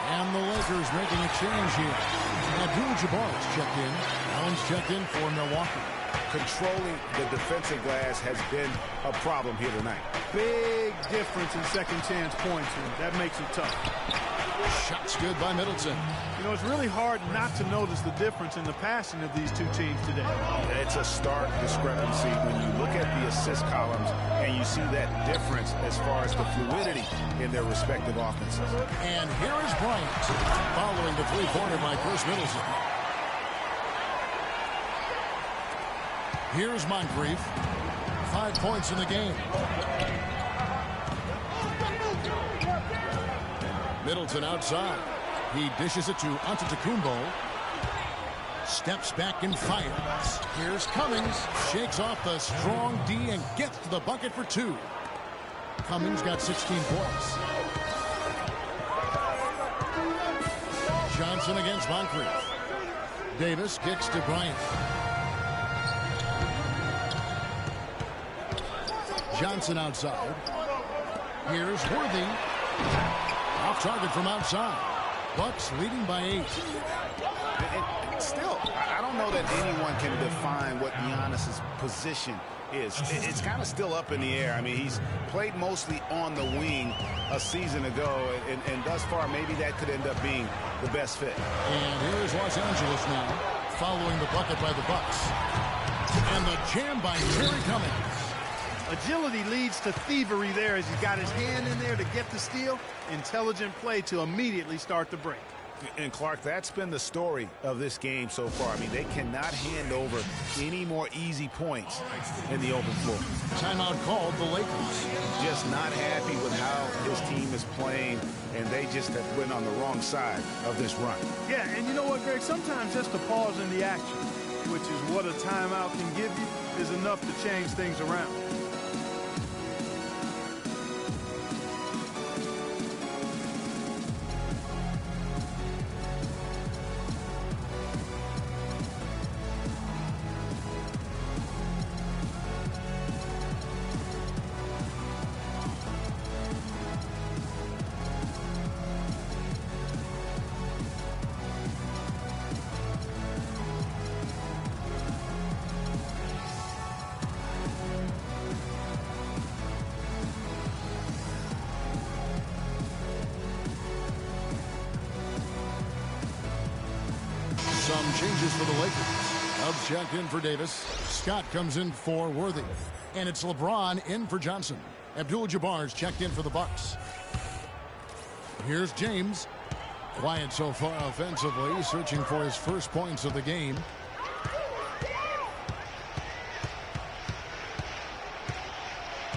And the Lakers making a change here. Abdul-Jabbar's checked in. Allen's checked in for Milwaukee.
Controlling the defensive glass has been a problem here tonight.
Big difference in second chance points, and that makes it tough.
Shots good by Middleton.
You know, it's really hard not to notice the difference in the passing of these 2 teams today.
It's a stark discrepancy when you look at the assist columns and you see that difference as far as the fluidity in their respective offenses.
And here is Bryant following the 3-pointer by Chris Middleton. Here's Moncrief. 5 points in the game. Middleton outside. He dishes it to Antetokounmpo. Steps back and fires. Here's Cummings. Shakes off the strong D and gets to the bucket for 2. Cummings got 16 points. Johnson against Moncrief. Davis kicks to Bryant. Johnson outside. Here's Worthy. Off target from outside. Bucks leading by 8.
And still, I don't know that anyone can define what Giannis's position is. It's kind of still up in the air. I mean, he's played mostly on the wing a season ago, and thus far, maybe that could end up being the best fit.
And here is Los Angeles now, following the bucket by the Bucks. And the jam by Terry Cummings.
Agility leads to thievery there as he's got his hand in there to get the steal. Intelligent play to immediately start the break.
And Clark, that's been the story of this game so far. I mean, they cannot hand over any more easy points in the open floor.
Timeout called the Lakers.
Just not happy with how his team is playing, and they just have been on the wrong side of this run.
Yeah, and you know what, Greg? Sometimes just a pause in the action, which is what a timeout can give you, is enough to change things around.
Some changes for the Lakers. Dubs checked in for Davis. Scott comes in for Worthy. And it's LeBron in for Johnson. Abdul-Jabbar's checked in for the Bucks. Here's James. Quiet so far offensively, searching for his first points of the game.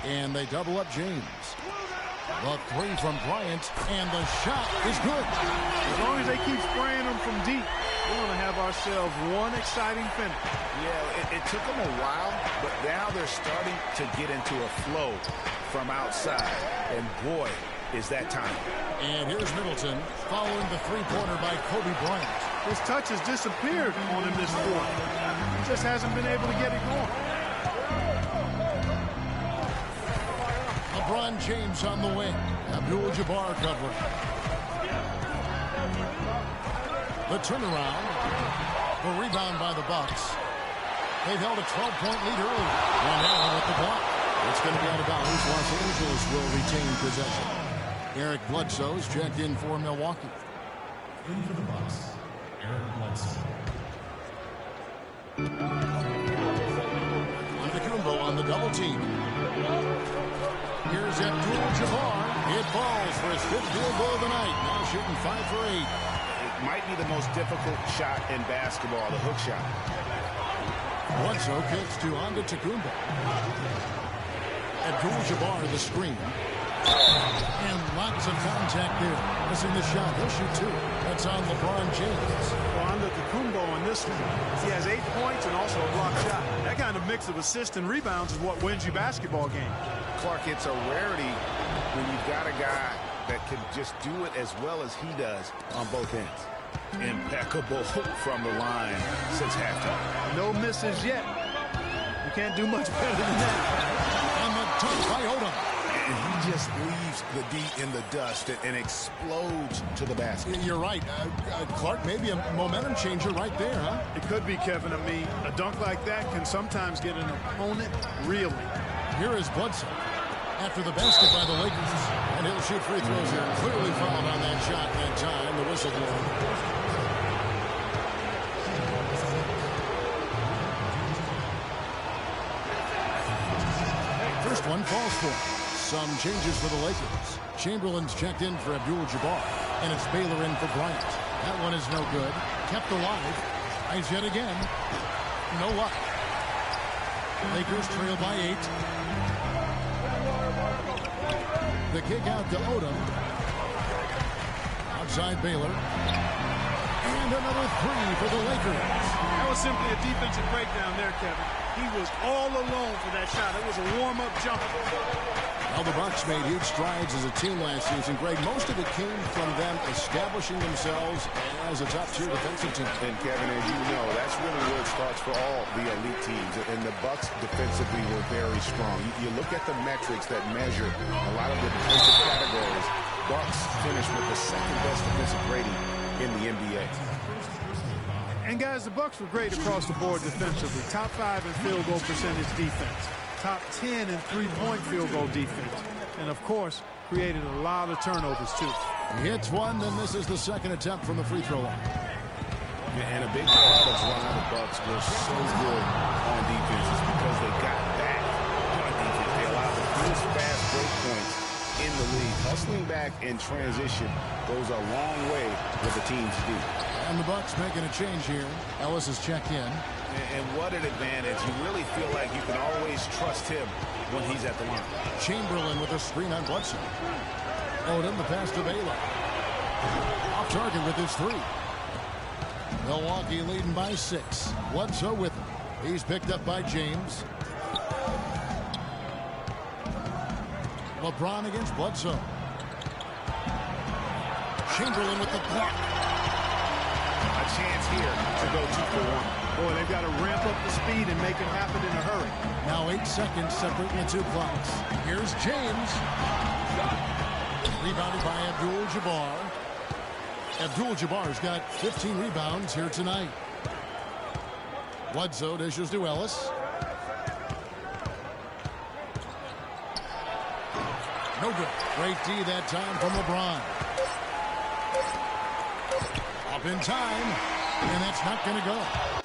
And they double up James. The three from Bryant, and the shot is good.
As long as they keep spraying them from deep, we're going to have ourselves one exciting finish.
Yeah, it took them a while, but now they're starting to get into a flow from outside. And boy, is that time.
And here's Middleton following the three-pointer by Kobe Bryant.
His touch has disappeared on him this quarter. He just hasn't been able to get it going.
LeBron James on the wing. Abdul-Jabbar covering. The turnaround. The rebound by the Bucks. They've held a 12-point lead early. And now with the block. It's going to be out of bounds. Los Angeles will retain possession. Eric Bledsoe's checked in for Milwaukee.
In for the Bucks, Eric Bledsoe.
Antetokounmpo on the double team. Here's Abdul-Jabbar. It falls for his fifth field goal of the night. Now shooting 5 for 8.
It might be the most difficult shot in basketball, the hook shot.
Bledsoe kicks to Antetokounmpo. Abdul-Jabbar the screen. And lots of contact there. Missing the shot. He'll shoot 2. That's on LeBron James.
Well, Antetokounmpo on this one. He has 8 points and also a block shot. That kind of mix of assists and rebounds is what wins you basketball games.
Clark, it's a rarity when you've got a guy that can just do it as well as he does on both ends. Impeccable from the line since halftime.
No misses yet. You can't do much better than that.
And the dunk by Odom.
And he just leaves the D in the dust and explodes to the basket.
You're right. Clark, maybe a momentum changer right there, huh?
It could be, Kevin. I mean, a dunk like that can sometimes get an opponent reeling.
Here is Bledsoe after the basket by the Lakers. And he'll shoot free throws here. Clearly fouled on that shot that time. The whistle blown. First one falls for him. Some changes for the Lakers. Chamberlain's checked in for Abdul-Jabbar. And it's Baylor in for Bryant. That one is no good. Kept alive. Tries yet again. No luck. Lakers trail by 8. The kick out to Odom. Outside Baylor. And another 3 for the Lakers.
That was simply a defensive breakdown there, Kevin. He was all alone for that shot. It was a warm-up jumper.
Now the Bucks made huge strides as a team last season. Greg, most of it came from them establishing themselves as a top-tier defensive team.
And Kevin, as you know, that's really where it starts for all the elite teams. And the Bucks defensively were very strong. You look at the metrics that measure a lot of the defensive categories. Bucks finished with the second-best defensive rating in the NBA.
And guys, the Bucks were great across the board defensively. Top 5 in field goal percentage defense. Top 10 in three-point field goal defense. And, of course, created a lot of turnovers, too.
He hits one, then this is the second attempt from the free throw line.
And a big part of why the Bucks were so good on defense is because they got back on defense. They allowed the fewest fast break points in the league. Hustling back in transition goes a long way with the teams do.
And the Bucks making a change here. Ellis is checked in.
And what an advantage. You really feel like you can always trust him when he's at the line.
Chamberlain with a screen on Bledsoe. Odom, the pass to Baylor. Off target with his 3. Milwaukee leading by 6. Bledsoe with him. He's picked up by James. LeBron against Bledsoe. Chamberlain with the block.
A chance here to go 2 for 1.
Boy, they've got to ramp up the speed and make it happen in a hurry.
Now 8 seconds separating the 2 clocks. Here's James. Rebounded by Abdul-Jabbar. Abdul-Jabbar's got 15 rebounds here tonight. Bledsoe dishes to Ellis. No good. Great D that time from LeBron. Up in time. And that's not going to go.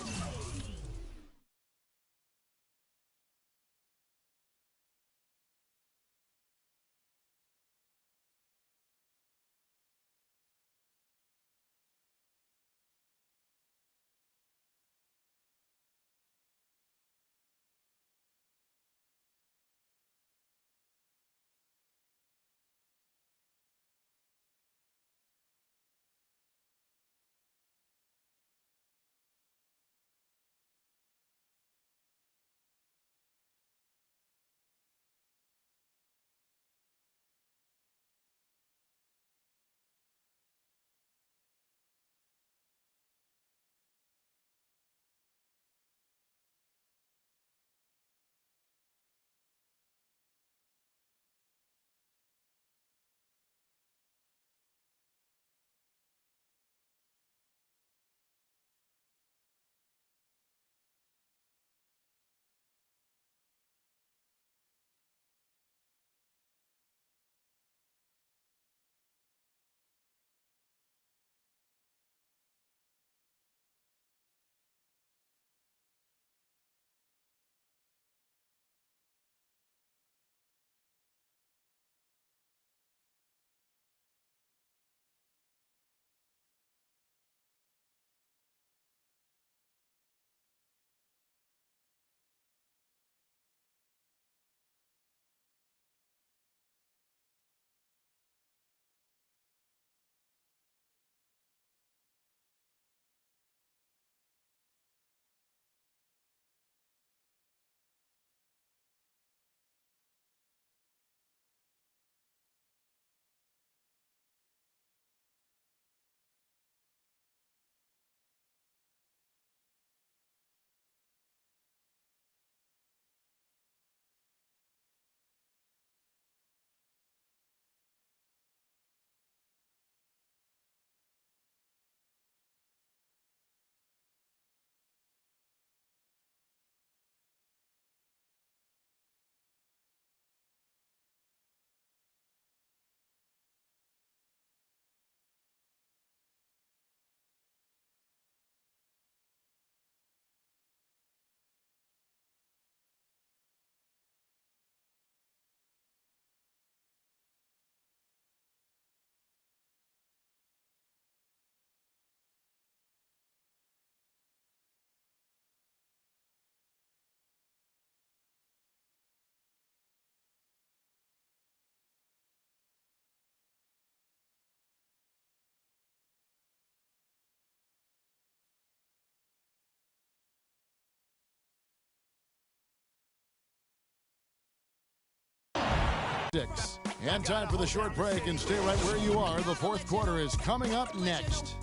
And time for the short break, and stay right where you are. The fourth quarter is coming up next.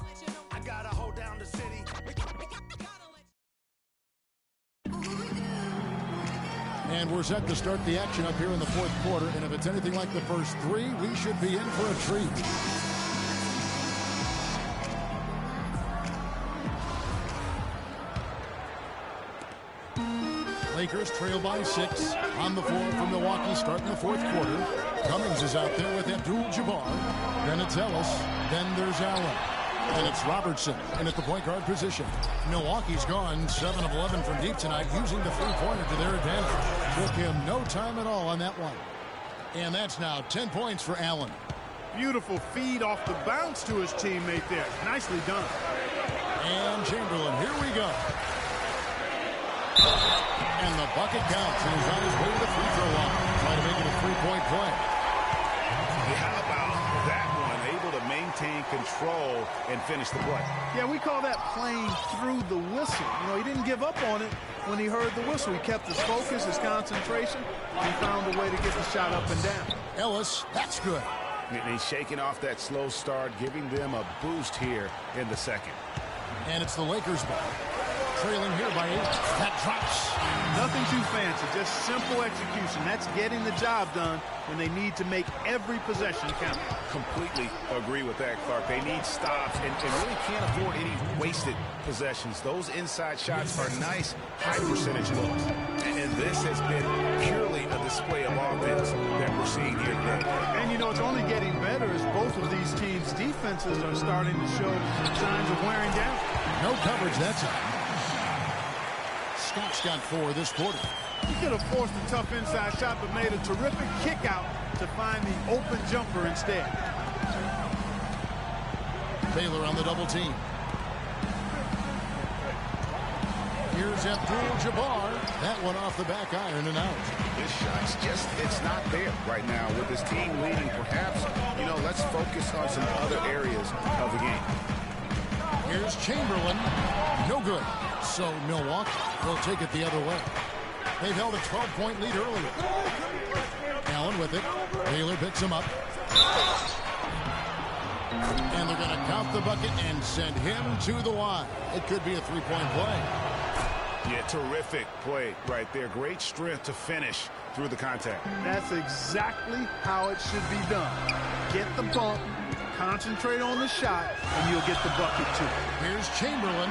And we're set to start the action up here in the fourth quarter, and if it's anything like the first three, we should be in for a treat. Lakers trail by 6 on the floor for Milwaukee starting the fourth quarter. Cummings is out there with Abdul-Jabbar. Then it's Ellis. Then there's Allen. And it's Robertson in at the point guard position. Milwaukee's gone 7 of 11 from deep tonight, using the three-pointer to their advantage. Took him no time at all on that one. And that's now 10 points for Allen.
Beautiful feed off the bounce to his teammate there. Nicely done.
And Chamberlain, here we go. And the bucket counts, and he's on his way to the free throw line. Trying to make it a three-point play.
How about that one? Able to maintain control and finish the play.
Yeah, we call that playing through the whistle. You know, he didn't give up on it when he heard the whistle. He kept his focus, his concentration. He found a way to get the shot up and down.
Ellis, that's good.
And he's shaking off that slow start, giving them a boost here in the second.
And it's the Lakers ball. Trailing here by 8. That drops.
Nothing too fancy, just simple execution. That's getting the job done when they need to make every possession count.
Completely agree with that, Clark. They need stops and really can't afford any wasted possessions. Those inside shots are nice, high-percentage looks. And this has been purely a display of offense that we're seeing here today.
And, you know, it's only getting better as both of these teams' defenses are starting to show signs of wearing down.
No coverage that time. Scott's got 4 this quarter.
He could have forced a tough inside shot, but made a terrific kick out to find the open jumper instead.
Baylor on the double team. Here's Abdul-Jabbar. That one off the back iron and out.
This shot's just, it's not there right now. With this team leading, perhaps, you know, let's focus on some other areas of the game.
Here's Chamberlain. No good. So Milwaukee will take it the other way. They've held a 12-point lead earlier. Allen with it. Baylor picks him up. And they're going to count the bucket and send him to the line. It could be a 3-point play.
Yeah, terrific play right there. Great strength to finish through the contact.
That's exactly how it should be done. Get the bump, concentrate on the shot, and you'll get the bucket too.
Here's Chamberlain.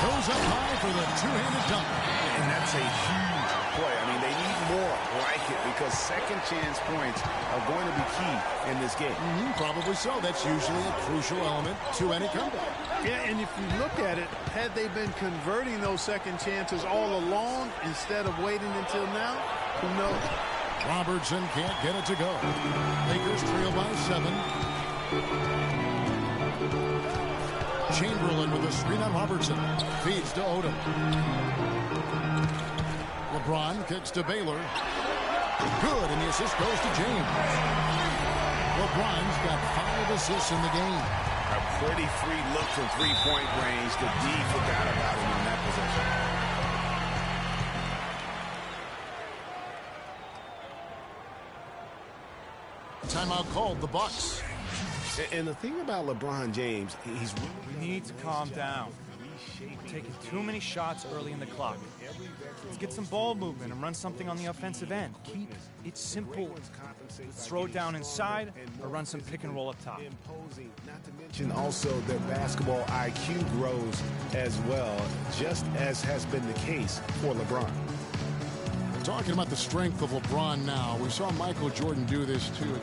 Goes up high for the two-handed dunk.
And that's a huge play. I mean, they need more like it because second chance points are going to be key in this game.
Probably so. That's usually a crucial element to any comeback.
Yeah, and if you look at it, had they been converting those second chances all along instead of waiting until now, who knows?
Robertson can't get it to go. Lakers trail by 7. Chamberlain with a screen on Robertson. Feeds to Odom. LeBron kicks to Baylor. Good, and the assist goes to James. LeBron's got 5 assists in the game.
A pretty free look from three-point range. The D forgot about him in that possession.
Timeout called, the Bucks.
And the thing about LeBron James, he's really...
We need to calm down. We're taking too many shots early in the clock. Let's get some ball movement and run something on the offensive end. Keep it simple. Let's throw it down inside or run some pick and roll up top.
Not to mention also their basketball IQ grows as well, just as has been the case for LeBron.
Talking about the strength of LeBron now, we saw Michael Jordan do this too.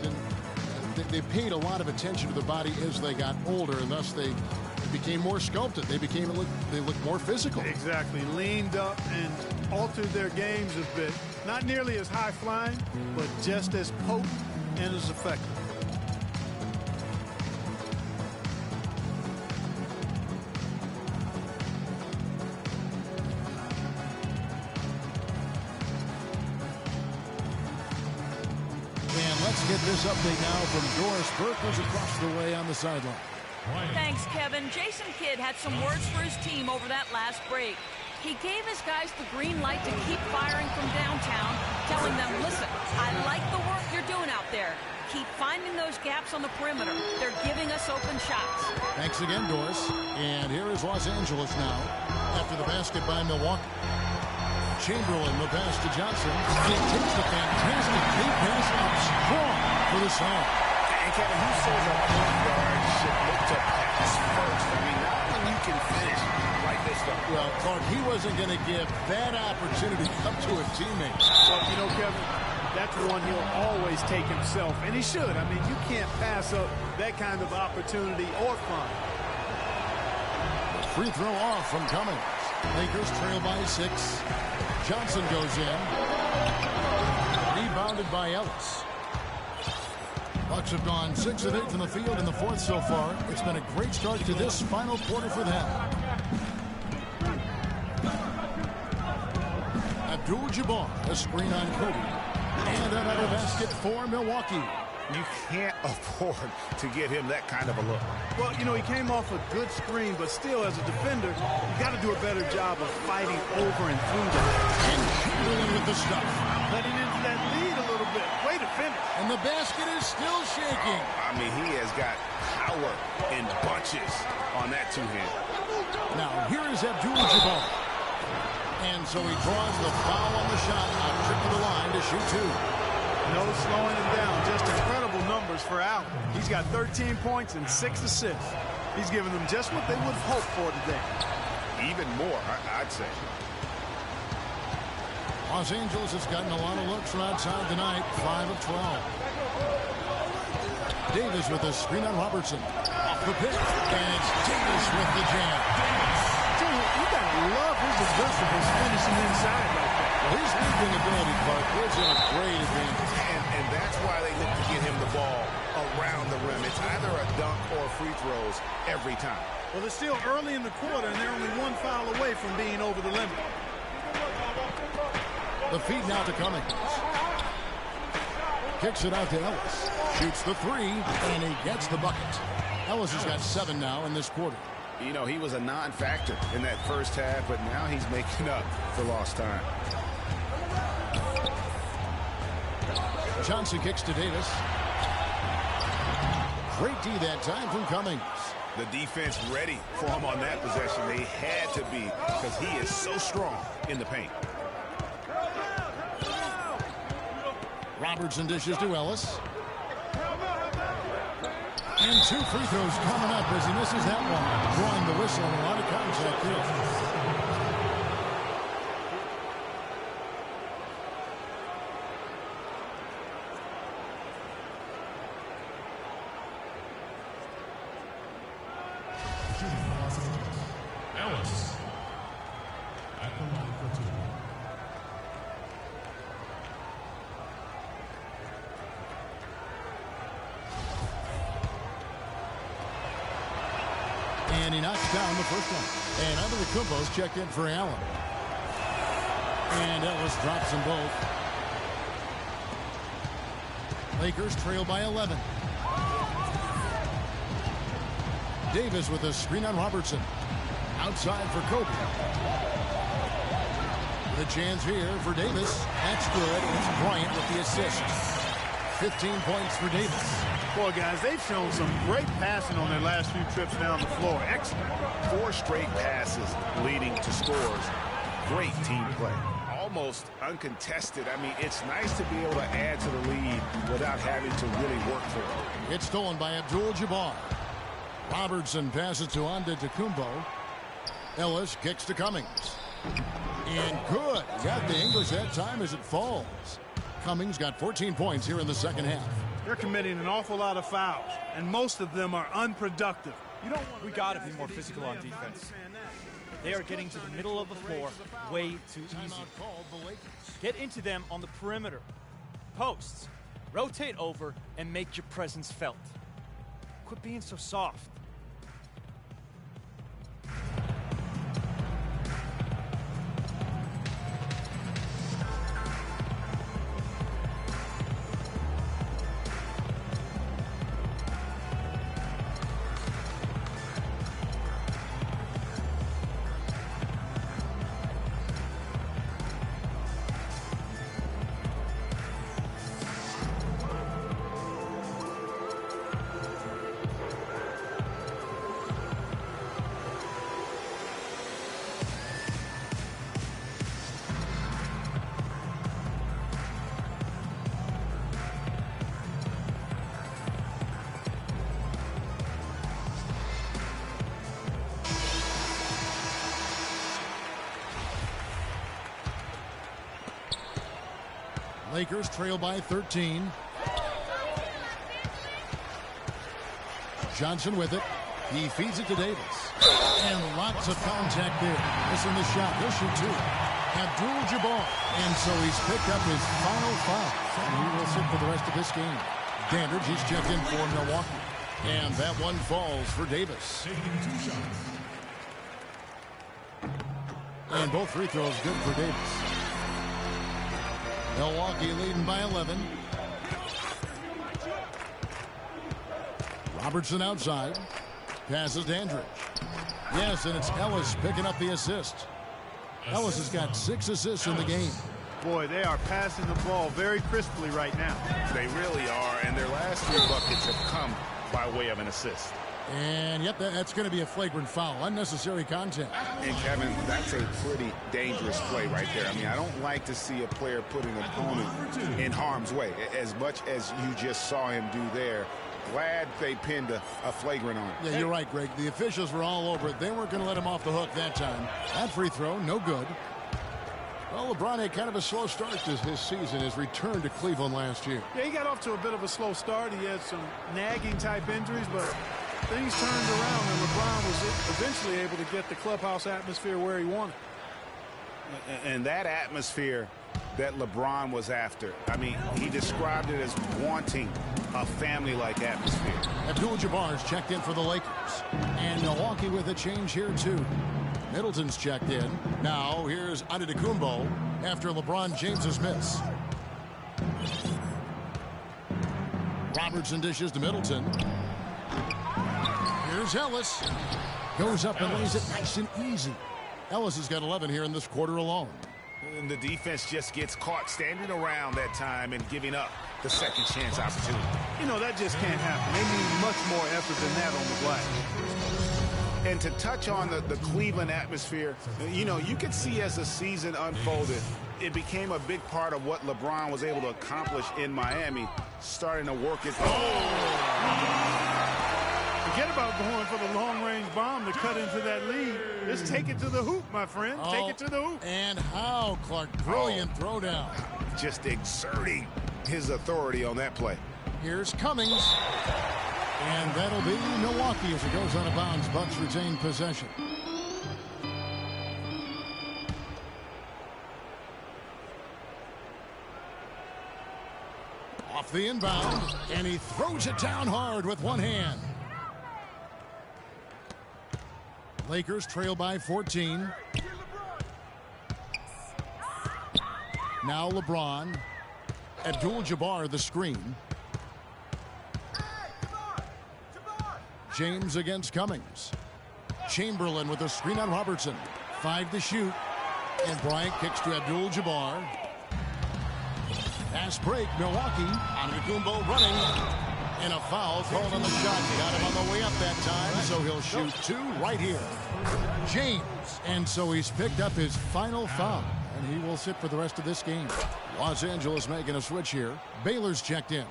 They paid a lot of attention to the body as they got older, and thus they became more sculpted. They looked more physical.
Exactly. Leaned up and altered their games a bit. Not nearly as high flying, but just as potent and as effective.
Let's get this update now from Doris Burke, who's across the way on the sideline.
Thanks, Kevin. Jason Kidd had some words for his team over that last break. He gave his guys the green light to keep firing from downtown, telling them, listen, I like the work you're doing out there. Keep finding those gaps on the perimeter. They're giving us open shots.
Thanks again, Doris. And here is Los Angeles now after the basket by Milwaukee. Chamberlain will pass to Johnson. He takes the fantastic deep pass up strong for the slam.
And Kevin, who says a point guard should look to pass first? I mean, not when you can finish like this, though.
Well, Clark, he wasn't going to give that opportunity up to a teammate.
Well, you know, Kevin, that's one he'll always take himself, and he should. I mean, you can't pass up that kind of opportunity or fun.
Free throw off from Cummings. Lakers trail by 6. Johnson goes in. Rebounded by Ellis. Bucks have gone 6 of 8 from the field in the fourth so far. It's been a great start to this final quarter for them. Abdul-Jabbar, a screen on Kobe. And another basket for Milwaukee.
You can't afford to give him that kind of a look.
Well, you know, he came off a good screen, but still, as a defender, you got to do a better job of fighting over and through that.
And Chamberlain with the stuff.
Letting into that lead a little bit. Way to finish.
And the basket is still shaking.
I mean, he has got power in bunches on that two-hand.
Now, here is Abdul-Jabbar. And so he draws the foul on the shot. A trip to the line to shoot 2.
No slowing him down. Just incredible numbers for Allen. He's got 13 points and 6 assists. He's giving them just what they would have hoped for today.
Even more, I'd say.
Los Angeles has gotten a lot of looks from outside tonight. 5 of 12. Davis with a screen on Robertson. Off the pick, and it's Davis with the jam.
You gotta love his aggressiveness finishing inside like that.
Well, his leaping ability, Clark, gives him a great advantage.
And that's why they look to get him the ball around the rim. It's either a dunk or free throws every time.
Well, it's still early in the quarter, and they're only one foul away from being over the limit.
The feed now to Cummings. Kicks it out to Ellis. Shoots the three, and he gets the bucket. Ellis has got 7 now in this quarter.
You know, he was a non-factor in that first half, but now he's making up for lost time.
Johnson kicks to Davis. Great D that time from Cummings.
The defense ready for him on that possession. They had to be, because he is so strong in the paint.
Robertson dishes to Ellis. And 2 free throws coming up as he misses that one. Drawing the whistle and a lot of contact there.
Ellis at the line for 2.
And he knocks down the first one. And Antetokounmpo's checked in for Allen. And Ellis drops them both. Lakers trail by 11. Davis with a screen on Robertson. Outside for Kobe. The chance here for Davis. That's good. It's Bryant with the assist. 15 points for Davis.
Boy, guys, they've shown some great passing on their last few trips down the floor. Excellent.
4 straight passes leading to scores. Great team play. Almost uncontested. I mean, it's nice to be able to add to the lead without having to really work for it.
It's stolen by Abdul-Jabbar. Robertson passes to Antetokounmpo. Ellis kicks to Cummings. And good. Got the English that time as it falls. Cummings got 14 points here in the second half.
They're committing an awful lot of fouls, and most of them are unproductive.
We got to be more physical on defense. They are getting to the middle of the floor way too easy. Get into them on the perimeter. Posts. Rotate over and make your presence felt. Quit being so soft.
Lakers trail by 13. Johnson with it. He feeds it to Davis. And lots of contact there. Missing the shot. He'll shoot 2. Abdul-Jabbar. And so he's picked up his final foul. And he will sit for the rest of this game. Dandridge, he's checked in for Milwaukee. And that one falls for Davis. And both free throws good for Davis. Milwaukee leading by 11. Robertson outside. Passes Dandridge. Yes, and it's Ellis picking up the assist. Ellis has got 6 assists in the game.
Boy, they are passing the ball very crisply right now.
They really are, and their last 3 buckets have come by way of an assist.
And, yep, that's going to be a flagrant foul. Unnecessary contact.
And, Kevin, that's a pretty dangerous play right there. I mean, I don't like to see a player put an opponent in harm's way, as much as you just saw him do there. Glad they pinned a flagrant on it.
Yeah, you're right, Greg. The officials were all over it. They weren't going to let him off the hook that time. That free throw, no good. Well, LeBron had kind of a slow start to his season, his return to Cleveland last year.
Yeah, he got off to a bit of a slow start. He had some nagging type injuries, but things turned around, and LeBron was eventually able to get the clubhouse atmosphere where he wanted.
And that atmosphere that LeBron was after, I mean, he described it as wanting a family-like atmosphere.
Abdul-Jabbar's checked in for the Lakers. And Milwaukee with a change here, too. Middleton's checked in. Now, here's Antetokounmpo after LeBron James's miss. Robertson dishes to Middleton. Here's Ellis. Goes up and lays it nice and easy. Ellis has got 11 here in this quarter alone.
And the defense just gets caught standing around that time and giving up the second chance opportunity.
You know, that just can't happen. They need much more effort than that on the glass.
And to touch on the Cleveland atmosphere, you know, you could see as the season unfolded, it became a big part of what LeBron was able to accomplish in Miami, starting to work it.
Forget about going for the long-range bomb to cut into that lead. Just take it to the hoop, my friend. Take it to the hoop.
And how, Clark? Brilliant throwdown.
Just exerting his authority on that play.
Here's Cummings. And that'll be Milwaukee as it goes out of bounds. Bucks retain possession. Off the inbound, and he throws it down hard with one hand. Lakers trail by 14. Now LeBron. Abdul-Jabbar the screen. James against Cummings. Chamberlain with a screen on Robertson. 5 to shoot. And Bryant kicks to Abdul-Jabbar. Pass break, Milwaukee. Antetokounmpo running. And a foul called on the shot. Got him on the way up that time, so he'll shoot 2 right here. James. And so he's picked up his final foul. And he will sit for the rest of this game. Los Angeles making a switch here. Baylor's checked in.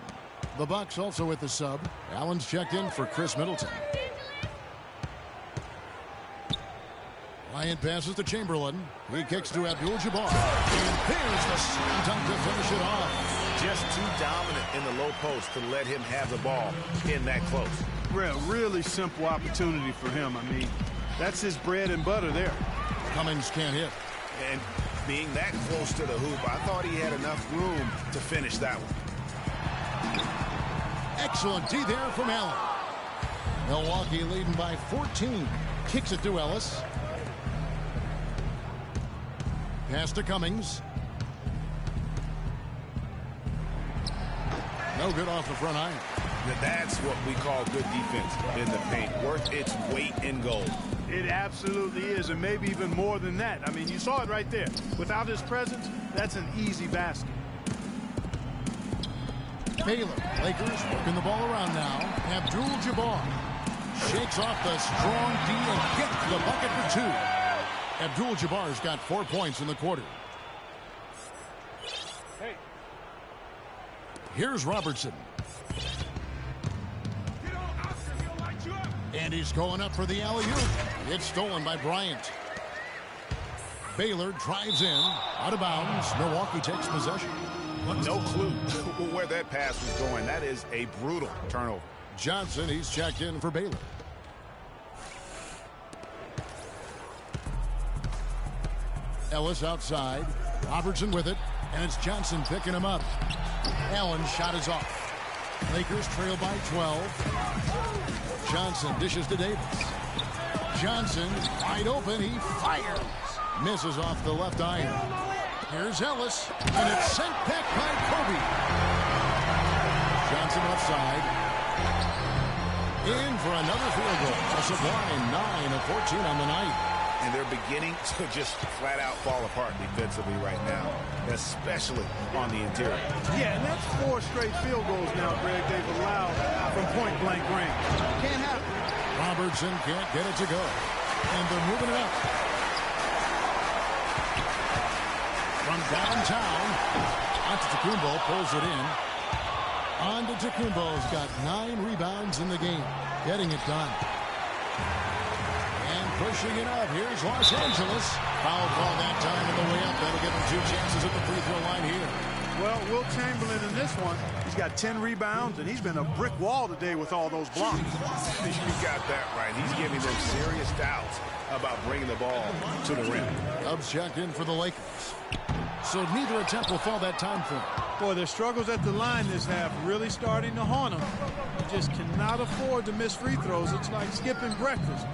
The Bucks also with the sub. Allen's checked in for Chris Middleton. Bryant passes to Chamberlain. He kicks to Abdul-Jabbar. And there's the slam dunk to finish it off.
Just too dominant in the low post to let him have the ball in that close.
Really simple opportunity for him. I mean, that's his bread and butter there.
Cummings can't hit.
And being that close to the hoop, I thought he had enough room to finish that one.
Excellent D there from Allen. Milwaukee leading by 14. Kicks it to Ellis. Pass to Cummings. No good off the front iron.
That's what we call good defense in the paint. Worth its weight in gold.
It absolutely is, and maybe even more than that. I mean, you saw it right there. Without his presence, that's an easy basket.
Baylor. Lakers working the ball around now. Abdul-Jabbar shakes off the strong D and gets the bucket for 2. Abdul-Jabbar's got 4 points in the quarter.
Hey.
Here's Robertson. And he's going up for the alley-oop. It's stolen by Bryant. Baylor drives in. Out of bounds. Milwaukee takes possession.
No clue where that pass was going. That is a brutal turnover.
Johnson, he's checked in for Baylor. Ellis outside. Robertson with it. And it's Johnson picking him up. Allen's shot is off. Lakers trail by 12. Johnson dishes to Davis. Johnson wide open. He fires. Misses off the left iron. Here's Ellis. And it's sent back by Kobe. Johnson left side. In for another field goal. A sublime 9 of 14 on the night.
And they're beginning to just flat out fall apart defensively right now, especially on the interior.
Yeah, and that's 4 straight field goals now, Greg, they've allowed from point-blank range. Can't happen.
Robertson can't get it to go. And they're moving it up. From downtown, Antetokounmpo pulls it in. Antetokounmpo's got 9 rebounds in the game, getting it done. Pushing it up. Here's Los Angeles. Foul call that time on the way up. That'll give them 2 chances at the free throw line here.
Well, Will Chamberlain in this one, he's got 10 rebounds, and he's been a brick wall today with all those blocks.
You got that right. He's giving them serious doubts about bringing the ball to the rim.
Dubs checked in for the Lakers. So neither attempt will fall that time for him.
Boy, their struggles at the line this half really starting to haunt them. You just cannot afford to miss free throws. It's like skipping breakfast.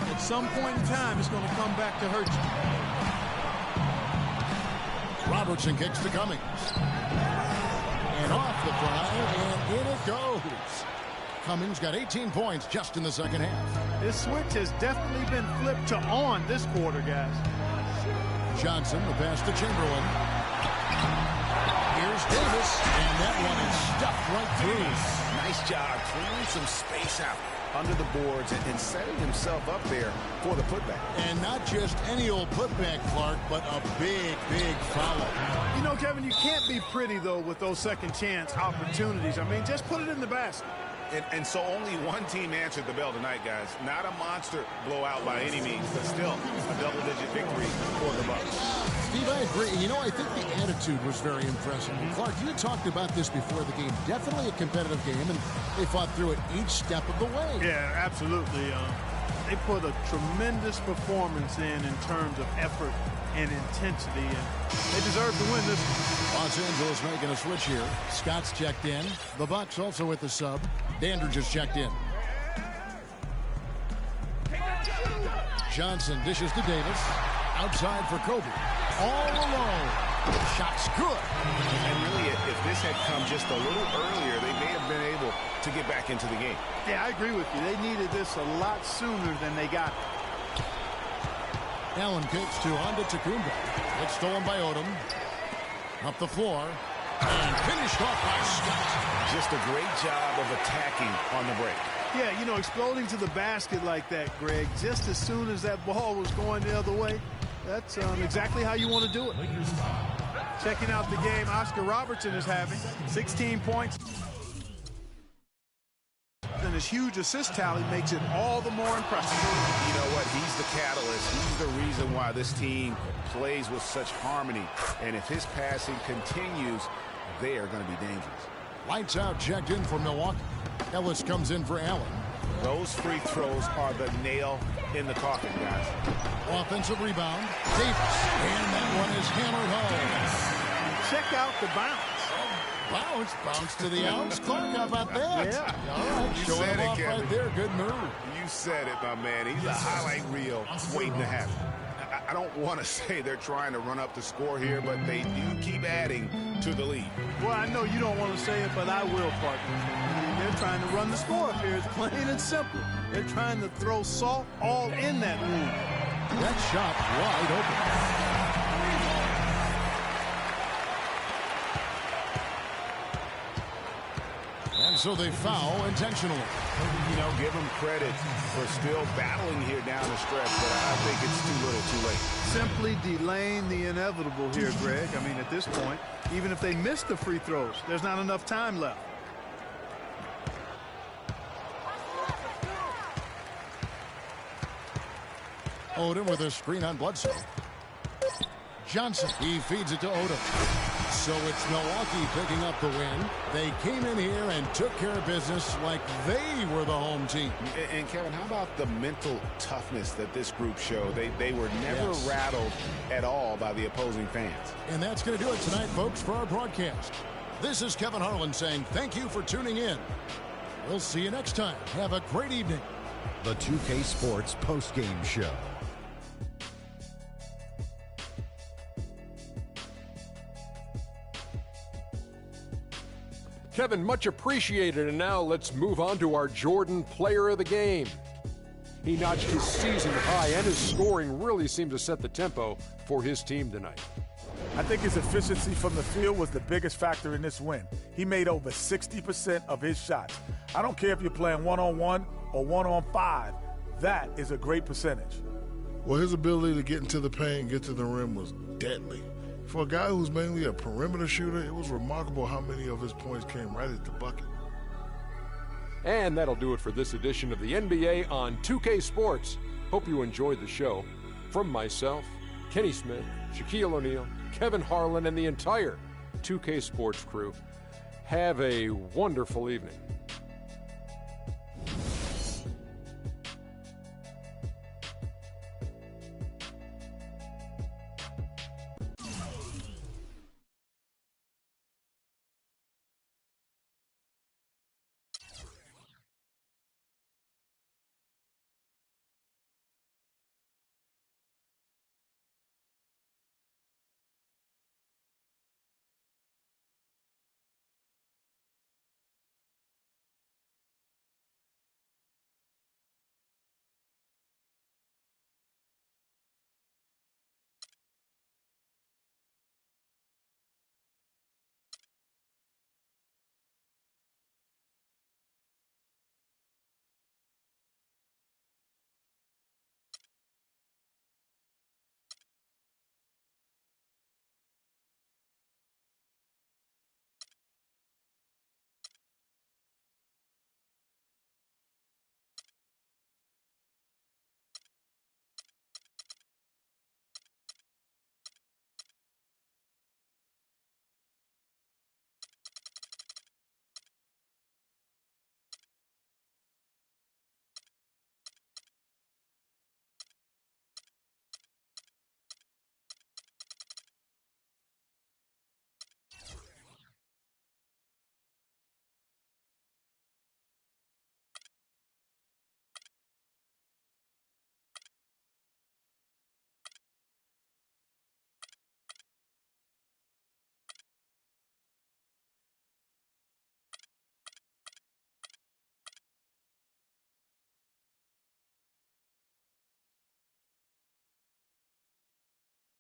At some point in time, it's going to come back to hurt you.
Robertson kicks to Cummings. And off the drive, and in it goes. Cummings got 18 points just in the second half.
This switch has definitely been flipped to on this quarter, guys.
Johnson, the pass to Chamberlain. Here's Davis, and that one is stuffed right through.
Nice job clearing some space out under the boards and setting himself up there for the putback.
And not just any old putback, Clark, but a big, big foul.
You know, Kevin, you can't be pretty, though, with those second chance opportunities. I mean, just put it in the basket.
And so only one team answered the bell tonight, guys. Not a monster blowout by any means, but still a double-digit victory for the Bucks.
Steve, I agree. You know, I think the attitude was very impressive. Clark, you talked about this before the game. Definitely a competitive game, and they fought through it each step of the way.
Yeah, absolutely. They put a tremendous performance in terms of effort and intensity, and they deserve to win this one.
Los Angeles making a switch here. Scott's checked in. The Bucks also with the sub. Dandridge just checked in. Johnson dishes to Davis. Outside for Kobe. All alone. Shot's good.
And really, if this had come just a little earlier, they may have been able to get back into the game.
Yeah, I agree with you. They needed this a lot sooner than they got it.
Allen kicks to Antetokounmpo. It's stolen by Odom. Up the floor. And finished off by Scott.
Just a great job of attacking on the break.
Yeah, you know, exploding to the basket like that, Greg, just as soon as that ball was going the other way, that's exactly how you want to do it. Checking out the game Oscar Robertson is having. 16 points. And his huge assist tally makes it all the more impressive.
You know what? He's the catalyst. He's the reason why this team plays with such harmony. And if his passing continues, they are going to be dangerous.
Lights out, checked in for Milwaukee. Ellis comes in for Allen.
Those free throws are the nail in the coffin, guys.
Offensive rebound. Davis. And that one is hammered home.
Check out the bounce.
Bounce to the ounce. Clark, how about that?
Yeah.
All right,
You
showing
said
him
it,
off
Kevin.
right there. Good move.
You said it, my man. He's a highlight reel waiting to happen. I don't want to say they're trying to run up the score here, but they do keep adding to the lead.
Well, I know you don't want to say it, but I will, partner. I mean, they're trying to run the score up here. It's plain and simple. They're trying to throw salt all in that wound.
That shot wide open. And so they foul intentionally.
You know, give them credit for still battling here down the stretch, but I think it's too little too late.
Simply delaying the inevitable here, Greg. I mean, at this point, even if they miss the free throws, there's not enough time left.
Odom with a screen on Bledsoe. Johnson, he feeds it to Odom. So it's Milwaukee picking up the win. They came in here and took care of business like they were the home team.
And Kevin, how about the mental toughness that this group showed? They were never rattled at all by the opposing fans.
And that's going to do it tonight, folks, for our broadcast. This is Kevin Harlan saying thank you for tuning in. We'll see you next time. Have a great evening.
The 2K Sports postgame show.
Kevin, much appreciated, and now let's move on to our Jordan Player of the Game. He notched his season high, and his scoring really seemed to set the tempo for his team tonight.
I think his efficiency from the field was the biggest factor in this win. He made over 60% of his shots. I don't care if you're playing one-on-one or one-on-five. That is a great percentage.
Well, his ability to get into the paint and get to the rim was deadly. For a guy who's mainly a perimeter shooter, it was remarkable how many of his points came right at the bucket.
And that'll do it for this edition of the NBA on 2K Sports. Hope you enjoyed the show. From myself, Kenny Smith, Shaquille O'Neal, Kevin Harlan, and the entire 2K Sports crew. Have a wonderful evening.